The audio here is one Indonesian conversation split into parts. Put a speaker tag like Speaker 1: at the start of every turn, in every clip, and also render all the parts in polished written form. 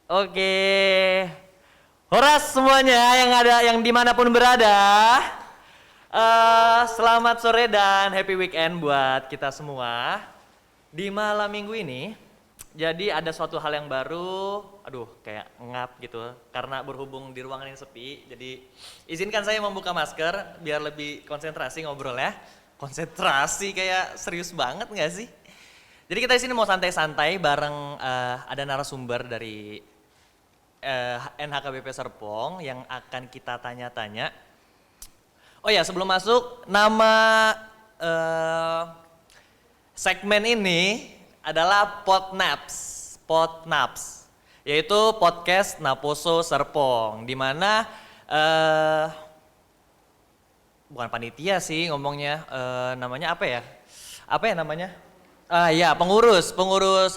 Speaker 1: Oke, horas semuanya yang dimanapun berada. Selamat sore dan happy weekend buat kita semua. Di malam minggu ini, jadi ada suatu hal yang baru. Aduh, kayak ngap gitu. Karena berhubung di ruangan yang sepi, jadi izinkan saya membuka masker biar lebih konsentrasi ngobrol ya. Konsentrasi kayak serius banget nggak sih? Jadi kita di sini mau santai-santai bareng ada narasumber dari NHKBP Serpong yang akan kita tanya-tanya. Oh ya, sebelum masuk, nama segmen ini adalah Podnaps, yaitu podcast Naposo Serpong, di mana bukan panitia sih ngomongnya, namanya apa ya? Apa ya namanya? Ya, pengurus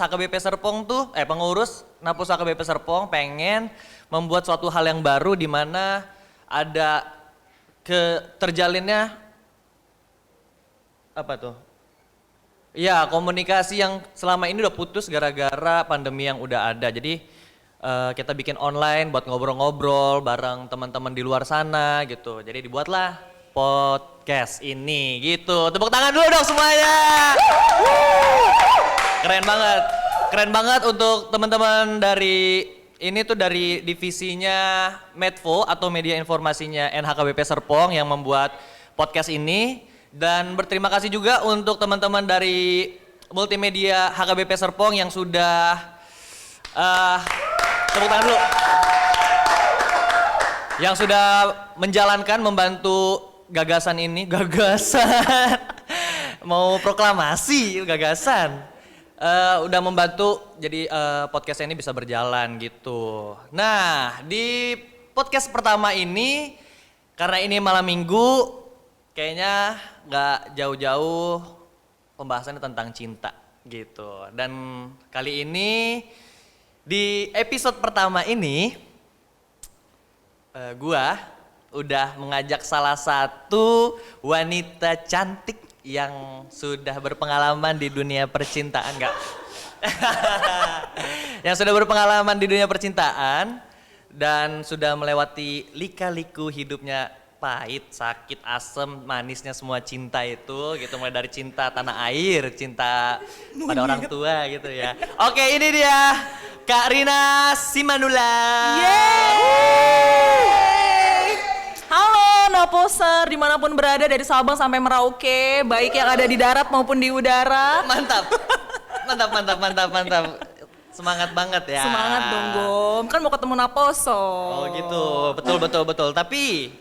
Speaker 1: HKBP Serpong tuh, pengurus Naposo HKBP Serpong pengen membuat suatu hal yang baru di mana ada terjalinnya apa tuh? Ya, komunikasi yang selama ini udah putus gara-gara pandemi yang udah ada. Jadi kita bikin online buat ngobrol-ngobrol bareng teman-teman di luar sana gitu. Jadi dibuatlah podcast ini gitu. Tepuk tangan dulu dong semuanya. Keren banget untuk teman-teman dari ini tuh dari divisinya Medfo atau media informasinya NHKBP Serpong yang membuat podcast ini. Dan berterima kasih juga untuk teman-teman dari multimedia HKBP Serpong yang sudah tepuk tangan dulu. Yang sudah menjalankan, membantu gagasan ini, mau proklamasi gagasan. Udah membantu jadi podcast ini bisa berjalan gitu. Nah, di podcast pertama ini karena ini malam minggu, kayaknya nggak jauh-jauh pembahasannya tentang cinta gitu. Dan kali ini di episode pertama ini gua udah mengajak salah satu wanita cantik yang sudah berpengalaman di dunia percintaan, enggak? Yang sudah berpengalaman di dunia percintaan dan sudah melewati lika-liku hidupnya, pahit, sakit, asem, manisnya semua cinta itu gitu, mulai dari cinta tanah air, cinta pada orang tua gitu ya. Oke, ini dia Kak Rina Simanula.
Speaker 2: Halo Naposer, dimanapun berada dari Sabang sampai Merauke, baik yang ada di darat maupun di udara.
Speaker 1: Mantap. Semangat banget ya.
Speaker 2: Semangat dong Gom, kan mau ketemu Naposo.
Speaker 1: Oh gitu, betul. Tapi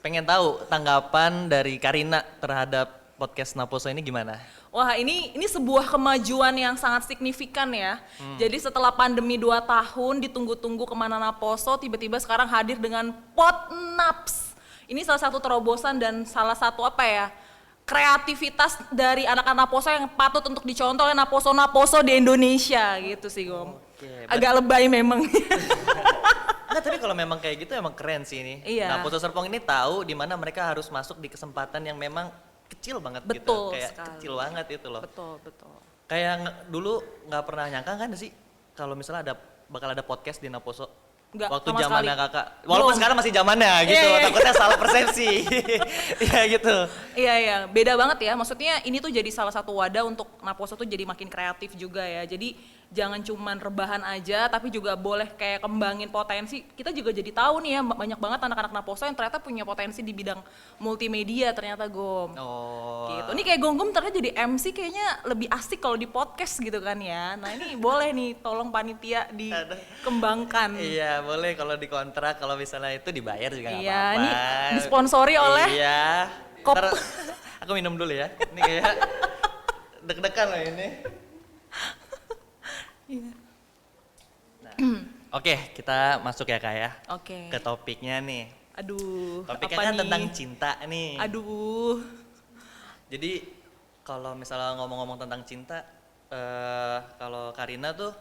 Speaker 1: pengen tahu tanggapan dari Karina terhadap podcast Naposo ini gimana?
Speaker 2: Wah, ini sebuah kemajuan yang sangat signifikan ya. Jadi setelah pandemi 2 tahun ditunggu-tunggu kemana Naposo, tiba-tiba sekarang hadir dengan Podnaps. Ini salah satu terobosan dan salah satu kreativitas dari anak-anak Naposo yang patut untuk dicontoh oleh Naposo di Indonesia gitu sih Gom.
Speaker 1: Oke,
Speaker 2: agak lebay memang.
Speaker 1: Enggak, tapi kalau memang kayak gitu emang keren sih ini.
Speaker 2: Iya.
Speaker 1: Naposo Serpong ini tahu di mana mereka harus masuk di kesempatan yang memang kecil banget gitu.
Speaker 2: Betul
Speaker 1: Kayak
Speaker 2: sekali.
Speaker 1: kecil banget itu loh.
Speaker 2: Betul.
Speaker 1: Kayak dulu nggak pernah nyangka kan sih kalau misalnya bakal ada podcast di Naposo.
Speaker 2: Nggak,
Speaker 1: waktu
Speaker 2: sama
Speaker 1: zamannya
Speaker 2: sekali.
Speaker 1: kakak. Walaupun sekarang masih zamannya gitu,
Speaker 2: Iya.
Speaker 1: takutnya salah persepsi. Iya gitu.
Speaker 2: Iya, beda banget ya. Maksudnya ini tuh jadi salah satu wadah untuk Naposo tuh jadi makin kreatif juga ya. Jadi jangan cuman rebahan aja, tapi juga boleh kayak kembangin potensi. Kita juga jadi tahu nih ya, banyak banget anak-anak Naposo yang ternyata punya potensi di bidang multimedia ternyata Gom.
Speaker 1: Oh.
Speaker 2: Gitu. Ini kayak Gom ternyata jadi MC kayaknya lebih asik kalau di podcast gitu kan ya. Nah ini boleh nih, tolong panitia dikembangkan.
Speaker 1: Iya, boleh kalau dikontrak, kalau misalnya itu dibayar juga nggak
Speaker 2: Iya,
Speaker 1: apa-apa.
Speaker 2: ini disponsori oleh
Speaker 1: Iya.
Speaker 2: Kop.
Speaker 1: Ntar aku minum dulu ya. Ini kayak deg-degan lah ini. Nah, oke, kita masuk ya Kak ya.
Speaker 2: Oke.
Speaker 1: Ke topiknya nih.
Speaker 2: Aduh,
Speaker 1: Topiknya
Speaker 2: apa
Speaker 1: kan
Speaker 2: nih?
Speaker 1: tentang cinta nih.
Speaker 2: Aduh.
Speaker 1: Jadi kalau misalnya ngomong-ngomong tentang cinta, kalau Karina tuh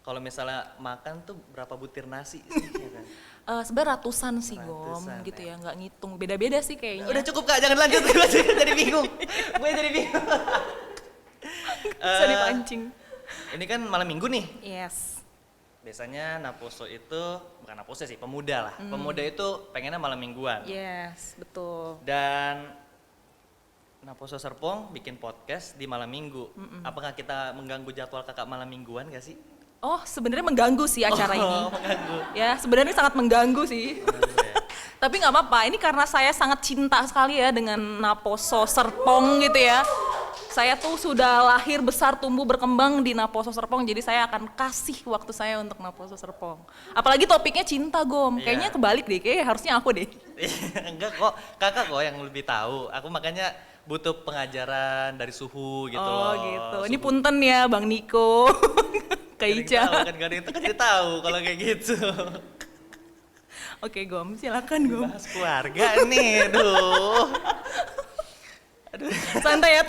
Speaker 1: kalau misalnya makan tuh berapa butir nasi sih? Ya kan?
Speaker 2: Sebenarnya ratusan sih Gom,
Speaker 1: Ratusan,
Speaker 2: gitu
Speaker 1: ya.
Speaker 2: ya, nggak ngitung. Beda-beda sih kayaknya.
Speaker 1: Udah cukup Kak, jangan lanjut. Gue jadi bingung.
Speaker 2: Bisa dipancing.
Speaker 1: Ini kan malam minggu nih.
Speaker 2: Yes.
Speaker 1: biasanya Naposo itu, bukan Naposo sih, pemuda lah. Pemuda itu pengennya malam mingguan.
Speaker 2: Yes, betul.
Speaker 1: Dan Naposo Serpong bikin podcast di malam minggu. Apakah kita mengganggu jadwal kakak malam mingguan gak sih?
Speaker 2: Oh, sebenarnya mengganggu sih acara ini.
Speaker 1: Mengganggu.
Speaker 2: Ya, sebenarnya sangat mengganggu sih. Tapi nggak apa-apa, ini karena saya sangat cinta sekali ya dengan Naposo Serpong gitu ya. Saya tuh sudah lahir, besar, tumbuh, berkembang di Naposo Serpong, jadi saya akan kasih waktu saya untuk Naposo Serpong. Apalagi topiknya cinta, Gom.
Speaker 1: Iya.
Speaker 2: Kayaknya kebalik deh, kayaknya harusnya aku deh.
Speaker 1: Enggak kok, kakak kok yang lebih tahu. Aku makanya butuh pengajaran dari Suhu gitu
Speaker 2: Oh
Speaker 1: loh.
Speaker 2: gitu, ini
Speaker 1: Suhu.
Speaker 2: punten ya Bang Niko, Kak
Speaker 1: Gak ada yang
Speaker 2: Ica.
Speaker 1: tahu, kan gak ada yang tahu, kan dia tahu kalau kayak gitu.
Speaker 2: Oke Gom, silakan Gom.
Speaker 1: Bahas keluarga nih, aduh.
Speaker 2: Santai ya,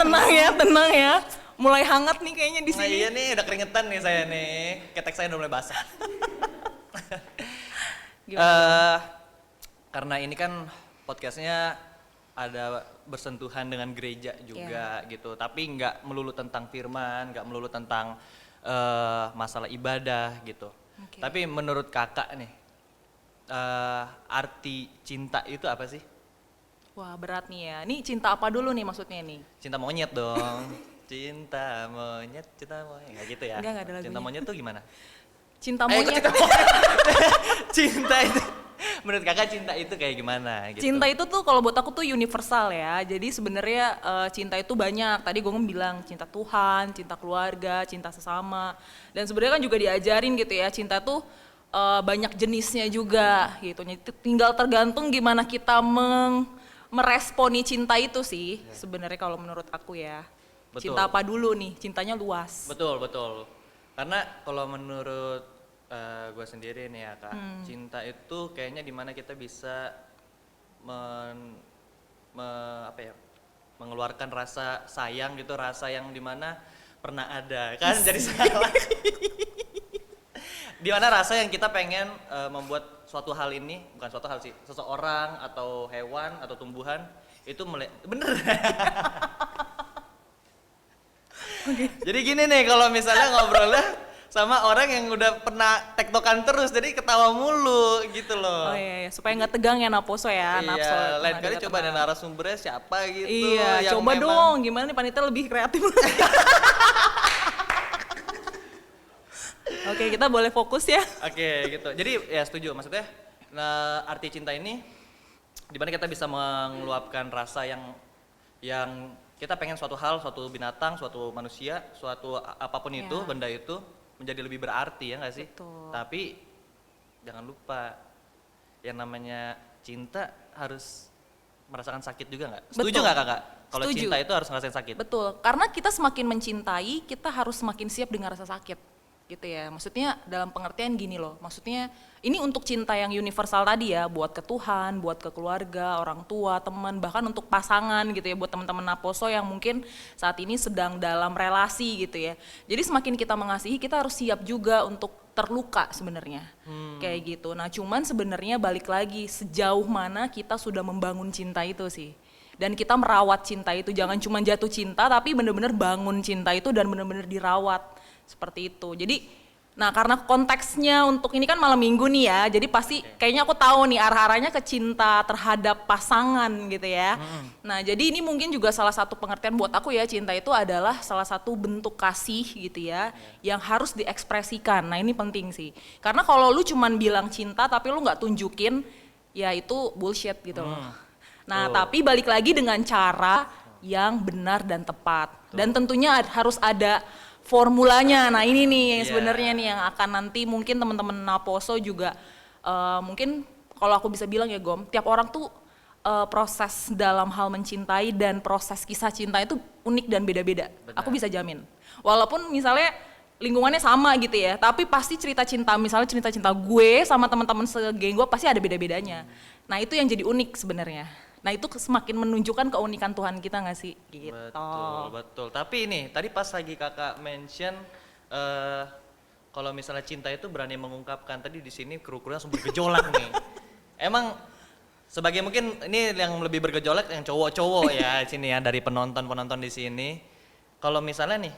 Speaker 2: tenang ya. Mulai hangat nih kayaknya di
Speaker 1: Nah,
Speaker 2: sini.
Speaker 1: iya nih, udah keringetan nih saya nih. Ketek saya udah mulai basah.
Speaker 2: Gimana?
Speaker 1: Karena ini kan podcastnya ada bersentuhan dengan gereja juga gitu. Tapi nggak melulu tentang firman, nggak melulu tentang masalah ibadah gitu.
Speaker 2: Oke.
Speaker 1: Tapi menurut kakak nih, arti cinta itu apa sih?
Speaker 2: Wah berat nih ya. Ini cinta apa dulu nih maksudnya nih?
Speaker 1: Cinta monyet dong. Cinta monyet. Nggak gitu ya?
Speaker 2: Nggak ada lagunya.
Speaker 1: Cinta monyet tuh gimana?
Speaker 2: Cinta
Speaker 1: kok
Speaker 2: monyet.
Speaker 1: cinta monyet? Cinta itu, menurut kakak cinta itu kayak gimana gitu?
Speaker 2: Cinta itu tuh kalau buat aku tuh universal ya. Jadi sebenarnya cinta itu banyak. Tadi gue bilang cinta Tuhan, cinta keluarga, cinta sesama. Dan sebenarnya kan juga diajarin gitu ya. Cinta tuh banyak jenisnya juga gitu. Jadi tinggal tergantung gimana kita meresponi cinta itu sih. Sebenarnya kalau menurut aku ya.
Speaker 1: Betul.
Speaker 2: Cinta apa dulu nih? Cintanya luas.
Speaker 1: Betul, betul. Karena kalau menurut gue sendiri nih ya kak, cinta itu kayaknya dimana kita bisa apa ya, mengeluarkan rasa sayang gitu, rasa yang dimana pernah ada kan jadi salah. Dimana rasa yang kita pengen membuat suatu hal ini, bukan suatu hal sih, seseorang atau hewan atau tumbuhan itu bener. Jadi gini nih, kalau misalnya ngobrolnya sama orang yang udah pernah tektokan terus, jadi ketawa mulu gitu loh.
Speaker 2: Oh iya, supaya nggak tegang ya Naposo ya. Napso,
Speaker 1: Iya, lain
Speaker 2: teman
Speaker 1: kali
Speaker 2: dekat
Speaker 1: coba ada
Speaker 2: teman.
Speaker 1: narasumbernya siapa gitu.
Speaker 2: Iya,
Speaker 1: yang
Speaker 2: coba
Speaker 1: memang-
Speaker 2: dong. Gimana nih panitia lebih kreatif? Oke, kita boleh fokus ya.
Speaker 1: Oke gitu. Jadi ya setuju, maksudnya nah, arti cinta ini dimana kita bisa mengeluapkan rasa yang kita pengen suatu hal, suatu binatang, suatu manusia, suatu apapun itu,
Speaker 2: Ya.
Speaker 1: benda itu menjadi lebih berarti ya nggak sih?
Speaker 2: Betul.
Speaker 1: Tapi jangan lupa yang namanya cinta harus merasakan sakit juga nggak? Setuju
Speaker 2: Betul.
Speaker 1: nggak kakak? Kalau
Speaker 2: Setuju.
Speaker 1: cinta itu harus ngerasain sakit.
Speaker 2: Betul, karena kita semakin mencintai, kita harus semakin siap dengan rasa sakit. Gitu ya, maksudnya dalam pengertian gini loh, maksudnya ini untuk cinta yang universal tadi ya, buat ke Tuhan, buat ke keluarga, orang tua, teman, bahkan untuk pasangan gitu ya, buat teman-teman Naposo yang mungkin saat ini sedang dalam relasi gitu ya. Jadi semakin kita mengasihi, kita harus siap juga untuk terluka sebenarnya, kayak gitu. Nah cuman sebenarnya balik lagi, sejauh mana kita sudah membangun cinta itu sih. Dan kita merawat cinta itu, jangan cuma jatuh cinta, tapi bener-bener bangun cinta itu dan bener-bener dirawat. Seperti itu. Jadi, nah karena konteksnya untuk ini kan malam minggu nih ya, jadi pasti kayaknya aku tahu nih arah-arahnya ke cinta terhadap pasangan gitu ya. Nah jadi ini mungkin juga salah satu pengertian buat aku ya, cinta itu adalah salah satu bentuk kasih gitu ya, yang harus diekspresikan. Nah ini penting sih. Karena kalau lu cuman bilang cinta tapi lu nggak tunjukin, ya itu bullshit gitu loh. Nah tapi balik lagi dengan cara yang benar dan tepat. Dan tentunya harus ada formulanya. Nah ini nih yang
Speaker 1: Iya.
Speaker 2: sebenarnya nih yang akan nanti mungkin teman-teman Naposo juga mungkin kalau aku bisa bilang ya Gom, tiap orang tuh proses dalam hal mencintai dan proses kisah cinta itu unik dan beda-beda.
Speaker 1: Benar.
Speaker 2: Aku bisa jamin. Walaupun misalnya lingkungannya sama gitu ya, tapi pasti cerita cinta, misalnya cerita cinta gue sama teman-teman segeng gue pasti ada beda-bedanya. Nah itu yang jadi unik sebenarnya. Nah itu semakin menunjukkan keunikan Tuhan kita nggak sih? Gitu.
Speaker 1: Betul, betul. Tapi ini tadi pas lagi kakak mention kalau misalnya cinta itu berani mengungkapkan, tadi di sini kru-krunya langsung bergejolak nih. Emang sebagai mungkin ini yang lebih bergejolak yang cowok-cowok ya di sini ya, dari penonton-penonton di sini. Kalau misalnya nih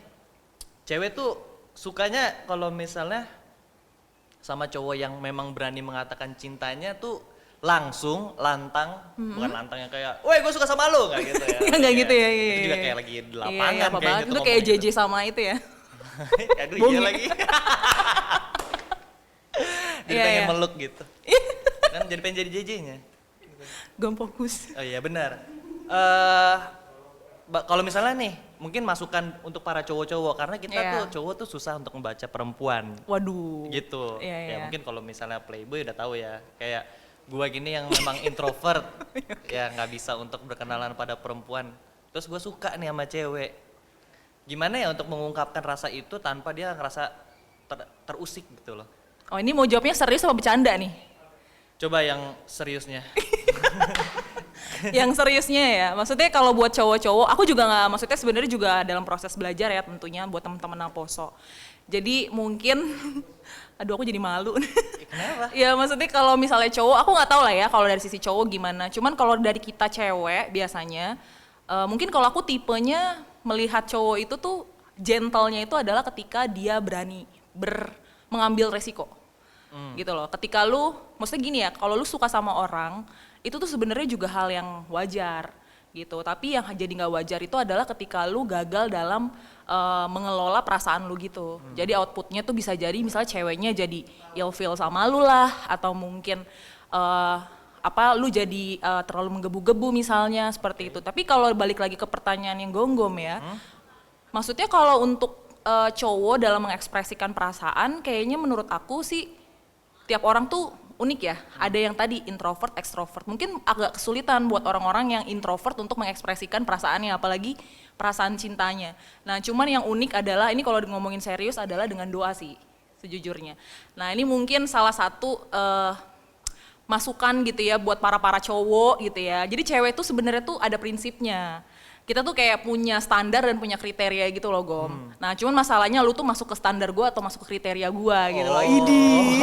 Speaker 1: cewek tuh sukanya kalau misalnya sama cowok yang memang berani mengatakan cintanya tuh langsung, lantang, bukan lantang yang kayak, woi gue suka sama lu, nggak gitu ya.
Speaker 2: Nggak gitu ya.
Speaker 1: Itu juga kayak lagi di lapangan
Speaker 2: Iya, apa
Speaker 1: kayak
Speaker 2: banget.
Speaker 1: gitu.
Speaker 2: Itu kayak
Speaker 1: ngomong
Speaker 2: JJ sama itu ya.
Speaker 1: Aduh
Speaker 2: Bung
Speaker 1: iya
Speaker 2: ya.
Speaker 1: lagi. Jadi
Speaker 2: Iya,
Speaker 1: pengen
Speaker 2: iya.
Speaker 1: meluk gitu. Kan jadi pengen jadi JJ-nya.
Speaker 2: Gak fokus.
Speaker 1: Oh iya benar. Kalau misalnya nih, mungkin masukan untuk para cowok-cowok karena kita
Speaker 2: Iya.
Speaker 1: tuh cowok tuh susah untuk membaca perempuan.
Speaker 2: Waduh.
Speaker 1: Gitu.
Speaker 2: Iya,
Speaker 1: Ya
Speaker 2: iya.
Speaker 1: mungkin kalau misalnya playboy udah tahu ya, kayak gua gini yang memang introvert, ya nggak bisa untuk berkenalan pada perempuan. Terus gua suka nih sama cewek. Gimana ya untuk mengungkapkan rasa itu tanpa dia ngerasa terusik gitu loh.
Speaker 2: Oh ini mau jawabnya serius apa bercanda nih?
Speaker 1: Coba yang seriusnya.
Speaker 2: Yang seriusnya ya, maksudnya kalau buat cowok-cowok, aku juga nggak, maksudnya sebenarnya juga dalam proses belajar ya tentunya buat teman-teman Naposo. Jadi mungkin, aduh aku jadi malu.
Speaker 1: Kenapa?
Speaker 2: Ya maksudnya kalau misalnya cowok, aku nggak tahu lah ya kalau dari sisi cowok gimana. Cuman kalau dari kita cewek biasanya, mungkin kalau aku tipenya melihat cowok itu tuh gentle-nya itu adalah ketika dia berani mengambil resiko. Gitu loh. Ketika lu, maksudnya gini ya, kalau lu suka sama orang, itu tuh sebenarnya juga hal yang wajar gitu. Tapi yang jadi nggak wajar itu adalah ketika lu gagal dalam mengelola perasaan lu gitu. Jadi outputnya tuh bisa jadi misalnya ceweknya jadi ilfeel sama lu lah, atau mungkin lu jadi terlalu menggebu-gebu misalnya seperti itu. Tapi kalau balik lagi ke pertanyaan yang gonggom ya, maksudnya kalau untuk cowok dalam mengekspresikan perasaan, kayaknya menurut aku sih tiap orang tuh unik ya. Ada yang tadi introvert, extrovert. Mungkin agak kesulitan buat orang-orang yang introvert untuk mengekspresikan perasaannya, apalagi perasaan cintanya. Nah, cuman yang unik adalah, ini kalau ngomongin serius adalah dengan doa sih, sejujurnya. Nah, ini mungkin salah satu masukan gitu ya buat para cowok gitu ya. Jadi cewek tuh sebenarnya tuh ada prinsipnya. Kita tuh kayak punya standar dan punya kriteria gitu loh, Gom. Nah, cuman masalahnya lu tuh masuk ke standar gua atau masuk ke kriteria gua gitu loh. Idi.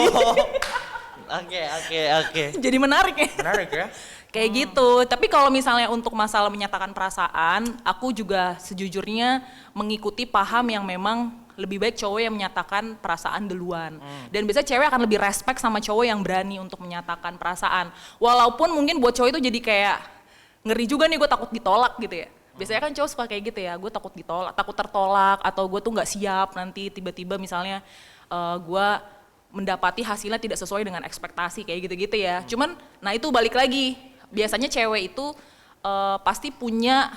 Speaker 1: Oke.
Speaker 2: Jadi menarik ya.
Speaker 1: Menarik ya.
Speaker 2: Kayak gitu. Tapi kalau misalnya untuk masalah menyatakan perasaan, aku juga sejujurnya mengikuti paham yang memang lebih baik cowok yang menyatakan perasaan duluan. Dan biasanya cewek akan lebih respect sama cowok yang berani untuk menyatakan perasaan. Walaupun mungkin buat cowok itu jadi kayak ngeri juga nih, gue takut ditolak gitu ya. Biasanya kan cowok suka kayak gitu ya, gue takut ditolak, takut tertolak, atau gue tuh nggak siap nanti tiba-tiba misalnya gue mendapati hasilnya tidak sesuai dengan ekspektasi kayak gitu-gitu ya. Cuman, nah itu balik lagi, biasanya cewek itu pasti punya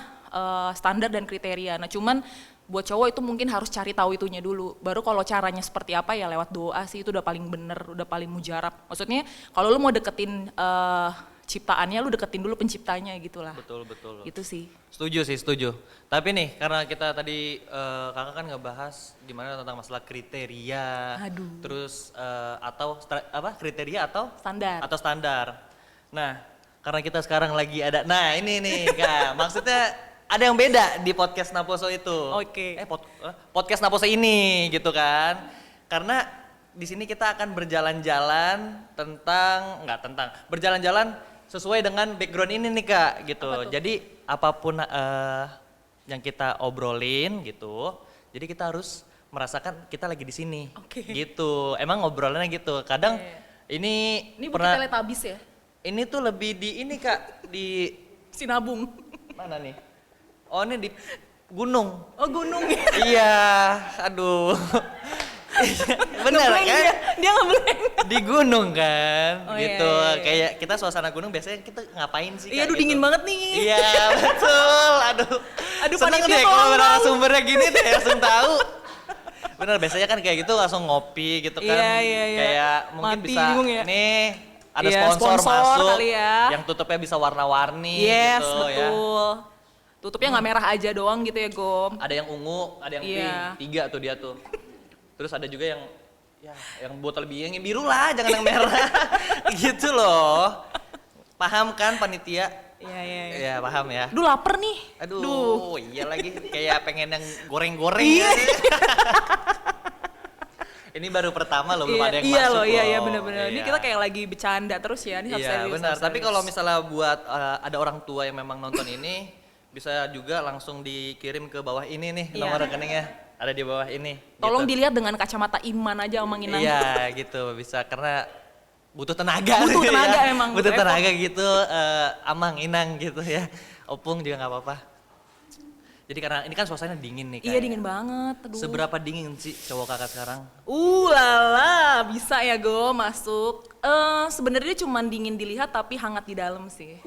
Speaker 2: standar dan kriteria. Nah cuman buat cowok itu mungkin harus cari tahu itunya dulu. Baru kalau caranya seperti apa ya lewat doa sih, itu udah paling bener, udah paling mujarab. Maksudnya kalau lu mau deketin ciptaannya, lu deketin dulu penciptanya gitu lah.
Speaker 1: Betul.
Speaker 2: Gitu sih.
Speaker 1: Setuju. Tapi nih, karena kita tadi kakak kan ngebahas gimana tentang masalah kriteria,
Speaker 2: Aduh.
Speaker 1: terus kriteria atau
Speaker 2: Standar.
Speaker 1: Nah, karena kita sekarang lagi ada, nah ini nih kak, maksudnya ada yang beda di podcast Naposo itu.
Speaker 2: Oke.
Speaker 1: Podcast Naposo ini gitu kan, karena di sini kita akan berjalan-jalan berjalan-jalan sesuai dengan background ini nih kak gitu. Jadi apapun yang kita obrolin gitu, jadi kita harus merasakan kita lagi di sini.
Speaker 2: Oke.
Speaker 1: Gitu. Emang ngobrolannya gitu. Kadang ini
Speaker 2: Ini bukan
Speaker 1: pernah
Speaker 2: teletabis ya?
Speaker 1: ini tuh lebih di ini kak, di
Speaker 2: Sinabung.
Speaker 1: mana nih? Oh ini di gunung.
Speaker 2: Oh gunung ya?
Speaker 1: Iya, aduh. Bener kan?
Speaker 2: Dia ngeblank.
Speaker 1: Di gunung kan,
Speaker 2: Oh,
Speaker 1: gitu.
Speaker 2: iya.
Speaker 1: Kayak kita suasana gunung biasanya kita ngapain sih?
Speaker 2: Iya,
Speaker 1: Kak,
Speaker 2: aduh
Speaker 1: gitu.
Speaker 2: dingin banget nih.
Speaker 1: Iya, betul. Aduh seneng
Speaker 2: panitia
Speaker 1: deh kalau
Speaker 2: tolong.
Speaker 1: narasumbernya gini deh langsung tahu. Bener, biasanya kan kayak gitu langsung ngopi gitu kan.
Speaker 2: Iya.
Speaker 1: Kayak mungkin
Speaker 2: Mati,
Speaker 1: bisa
Speaker 2: bingung ya.
Speaker 1: nih ada
Speaker 2: Iya,
Speaker 1: sponsor masuk
Speaker 2: kali ya.
Speaker 1: yang tutupnya bisa warna-warni
Speaker 2: Yes,
Speaker 1: gitu ya.
Speaker 2: betul. Tutupnya nggak merah aja doang gitu ya, Gom.
Speaker 1: Ada yang ungu, ada yang
Speaker 2: Iya.
Speaker 1: pink, 3 tuh dia tuh. Terus ada juga yang yang botol yang biru lah, jangan yang merah. Gitu loh. Paham kan panitia?
Speaker 2: Iya.
Speaker 1: Iya, paham ya.
Speaker 2: Duh, lapar nih.
Speaker 1: Aduh, iya lagi kayak pengen yang goreng-goreng.
Speaker 2: Iya.
Speaker 1: Ya. Ini baru pertama loh, belum ada yang
Speaker 2: iya
Speaker 1: masuk
Speaker 2: loh,
Speaker 1: loh.
Speaker 2: iya bener-bener. Ini
Speaker 1: Iya.
Speaker 2: kita kayak lagi bercanda terus ya. Ini harus
Speaker 1: Iya
Speaker 2: serius,
Speaker 1: benar,
Speaker 2: harus
Speaker 1: tapi
Speaker 2: serius.
Speaker 1: kalau misalnya buat ada orang tua yang memang nonton ini, bisa juga langsung dikirim ke bawah ini nih
Speaker 2: Iya.
Speaker 1: nomor rekeningnya. ada di bawah ini.
Speaker 2: Tolong
Speaker 1: gitu.
Speaker 2: dilihat dengan kacamata iman aja Mang Inang.
Speaker 1: Iya gitu bisa karena butuh tenaga.
Speaker 2: Butuh tenaga
Speaker 1: ya.
Speaker 2: emang,
Speaker 1: Butuh
Speaker 2: butuh
Speaker 1: tenaga gitu. Amang Inang gitu ya. Opung juga nggak apa-apa. Jadi karena ini kan suasananya dingin nih.
Speaker 2: Iya dingin banget. Aduh.
Speaker 1: Seberapa dingin sih cowok kakak sekarang?
Speaker 2: Lala, bisa ya Go masuk. Sebenarnya cuma dingin dilihat tapi hangat di dalam sih.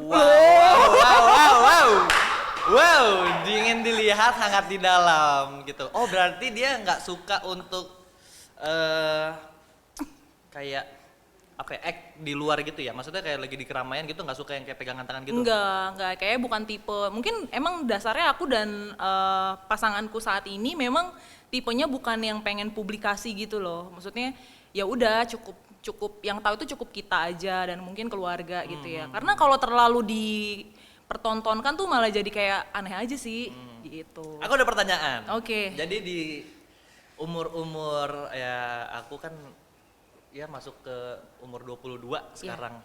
Speaker 1: Wow, dingin dilihat, hangat di dalam gitu. Oh berarti dia nggak suka untuk kayak apa ya, act di luar gitu ya? Maksudnya kayak lagi di keramaian gitu nggak suka yang kayak pegangan tangan gitu?
Speaker 2: Enggak, kayak bukan tipe. Mungkin emang dasarnya aku dan pasanganku saat ini memang tipenya bukan yang pengen publikasi gitu loh. Maksudnya ya udah cukup yang tahu itu cukup kita aja dan mungkin keluarga gitu ya. Karena kalau terlalu dipertontonkan tuh malah jadi kayak aneh aja sih gitu.
Speaker 1: Aku ada pertanyaan.
Speaker 2: Oke.
Speaker 1: Jadi di umur-umur ya aku kan ya masuk ke umur 22 sekarang.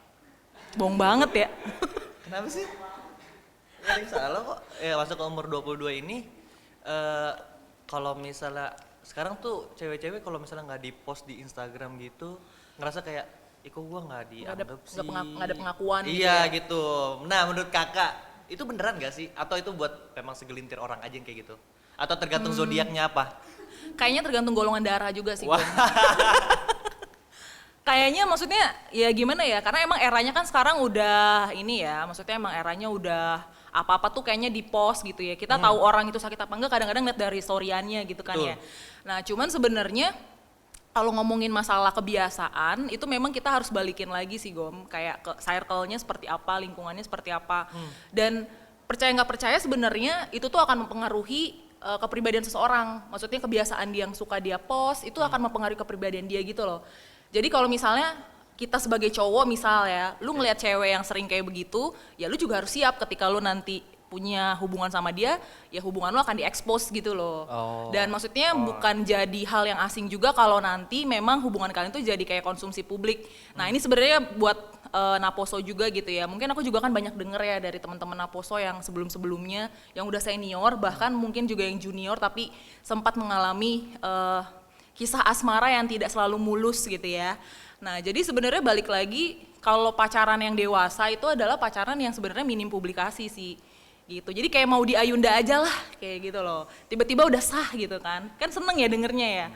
Speaker 2: Bohong banget ya.
Speaker 1: Kenapa sih? Gak ada yang salah kok. Ya masuk ke umur 22 ini kalau misalnya sekarang tuh cewek-cewek kalau misalnya nggak di-post di Instagram gitu ngerasa kayak kok gua nggak dianggap sih.
Speaker 2: Nggak ada pengakuan gitu
Speaker 1: Iya
Speaker 2: ya.
Speaker 1: gitu. Nah menurut kakak itu beneran gak sih? Atau itu buat memang segelintir orang aja yang kayak gitu? Atau tergantung zodiaknya apa?
Speaker 2: Kayaknya tergantung golongan darah juga sih.
Speaker 1: Wah.
Speaker 2: Kayaknya maksudnya ya gimana ya, karena emang eranya kan sekarang udah ini ya, maksudnya emang eranya udah apa-apa tuh kayaknya di post gitu ya. Kita tahu orang itu sakit apa enggak kadang-kadang lihat dari storyannya gitu kan
Speaker 1: Betul.
Speaker 2: ya. Nah cuman sebenarnya kalau ngomongin masalah kebiasaan itu memang kita harus balikin lagi sih Gom, kayak ke circle-nya seperti apa, lingkungannya seperti apa. Dan percaya nggak percaya sebenarnya itu tuh akan mempengaruhi kepribadian seseorang. Maksudnya kebiasaan dia yang suka dia post itu akan mempengaruhi kepribadian dia gitu loh. Jadi kalau misalnya kita sebagai cowok misal ya, lu ngelihat cewek yang sering kayak begitu, ya lu juga harus siap ketika lu nanti punya hubungan sama dia, ya hubungan lu akan diekspos gitu loh. Dan maksudnya bukan jadi hal yang asing juga kalau nanti memang hubungan kalian tuh jadi kayak konsumsi publik. Nah ini sebenarnya buat Naposo juga gitu ya. Mungkin aku juga kan banyak denger ya dari teman-teman Naposo yang sebelum-sebelumnya, yang udah senior, bahkan mungkin juga yang junior tapi sempat mengalami kisah asmara yang tidak selalu mulus gitu ya. Nah jadi sebenarnya balik lagi kalau pacaran yang dewasa itu adalah pacaran yang sebenarnya minim publikasi sih gitu. Jadi kayak mau diayunda aja lah kayak gitu loh. Tiba-tiba udah sah gitu kan seneng ya dengernya ya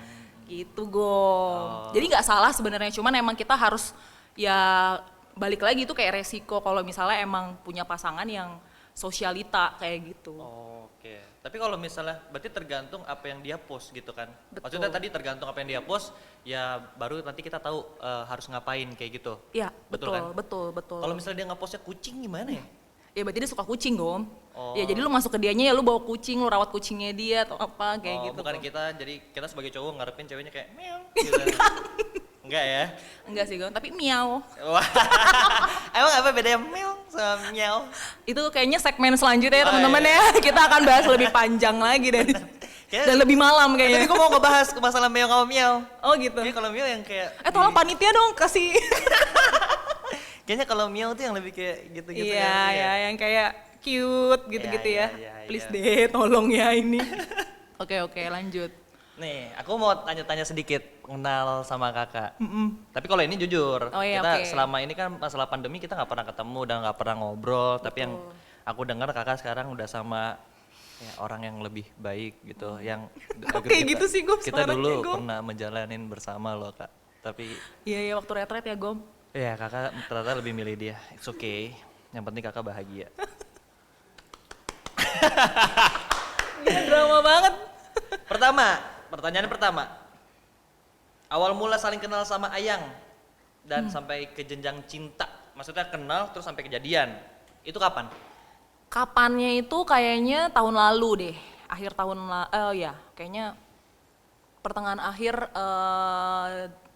Speaker 2: gitu Gom. Jadi nggak salah sebenarnya, cuman emang kita harus ya balik lagi itu kayak resiko kalau misalnya emang punya pasangan yang sosialita kayak gitu.
Speaker 1: Oke. Tapi kalau misalnya berarti tergantung apa yang dia post gitu kan.
Speaker 2: Betul.
Speaker 1: Maksudnya tadi tergantung apa yang dia post, ya baru nanti kita tahu harus ngapain kayak gitu.
Speaker 2: Iya,
Speaker 1: Betul kan?
Speaker 2: betul.
Speaker 1: Kalau misalnya dia nge-postnya kucing gimana ya?
Speaker 2: Ya berarti dia suka kucing Gom.
Speaker 1: Oh.
Speaker 2: Ya jadi lu masuk ke dianya ya lu bawa kucing, lu rawat kucingnya dia atau apa kayak gitu.
Speaker 1: Bukan
Speaker 2: Gom.
Speaker 1: jadi kita sebagai cowok ngarepin ceweknya kayak meow gitu. Enggak ya?
Speaker 2: Enggak sih Gom, tapi miau.
Speaker 1: Wah. Emang apa bedanya meow sama meow?
Speaker 2: Itu kayaknya segmen selanjutnya ya
Speaker 1: Oh,
Speaker 2: teman-teman
Speaker 1: iya.
Speaker 2: ya. Kita akan bahas lebih panjang lagi dan lebih malam
Speaker 1: Tapi
Speaker 2: kayaknya.
Speaker 1: gue mau ngebahas ke masalah meow sama meow.
Speaker 2: Oh gitu.
Speaker 1: Kayaknya kalau meow yang kayak
Speaker 2: Tolong panitia dong kasih.
Speaker 1: kayaknya kalau meow tuh yang lebih kayak gitu-gitu
Speaker 2: Iya,
Speaker 1: kan,
Speaker 2: ya yang kayak cute gitu-gitu
Speaker 1: Iya,
Speaker 2: ya.
Speaker 1: iya, iya,
Speaker 2: Please
Speaker 1: iya.
Speaker 2: deh, tolong ya ini. Oke, lanjut.
Speaker 1: Nih, aku mau tanya-tanya sedikit kenal sama kakak. Tapi kalau ini jujur,
Speaker 2: Oh iya,
Speaker 1: kita
Speaker 2: oke.
Speaker 1: selama ini kan masalah pandemi kita nggak pernah ketemu dan nggak pernah ngobrol. Tapi yang aku dengar kakak sekarang udah sama ya, orang yang lebih baik gitu. Yang
Speaker 2: Kok kayak gitu sih, Gom,
Speaker 1: Kita
Speaker 2: suaranya,
Speaker 1: dulu
Speaker 2: Gom?
Speaker 1: pernah menjalanin bersama loh kak. Tapi
Speaker 2: Iya, waktu retret ya, Gom.
Speaker 1: ya kakak ternyata lebih milih dia. It's okay. Yang penting kakak bahagia.
Speaker 2: Ini drama banget.
Speaker 1: Pertanyaan pertama. Awal mula saling kenal sama Ayang dan sampai ke jenjang cinta. Maksudnya kenal terus sampai kejadian. Itu kapan?
Speaker 2: Kapannya itu kayaknya tahun lalu deh. Akhir tahun ya, kayaknya pertengahan akhir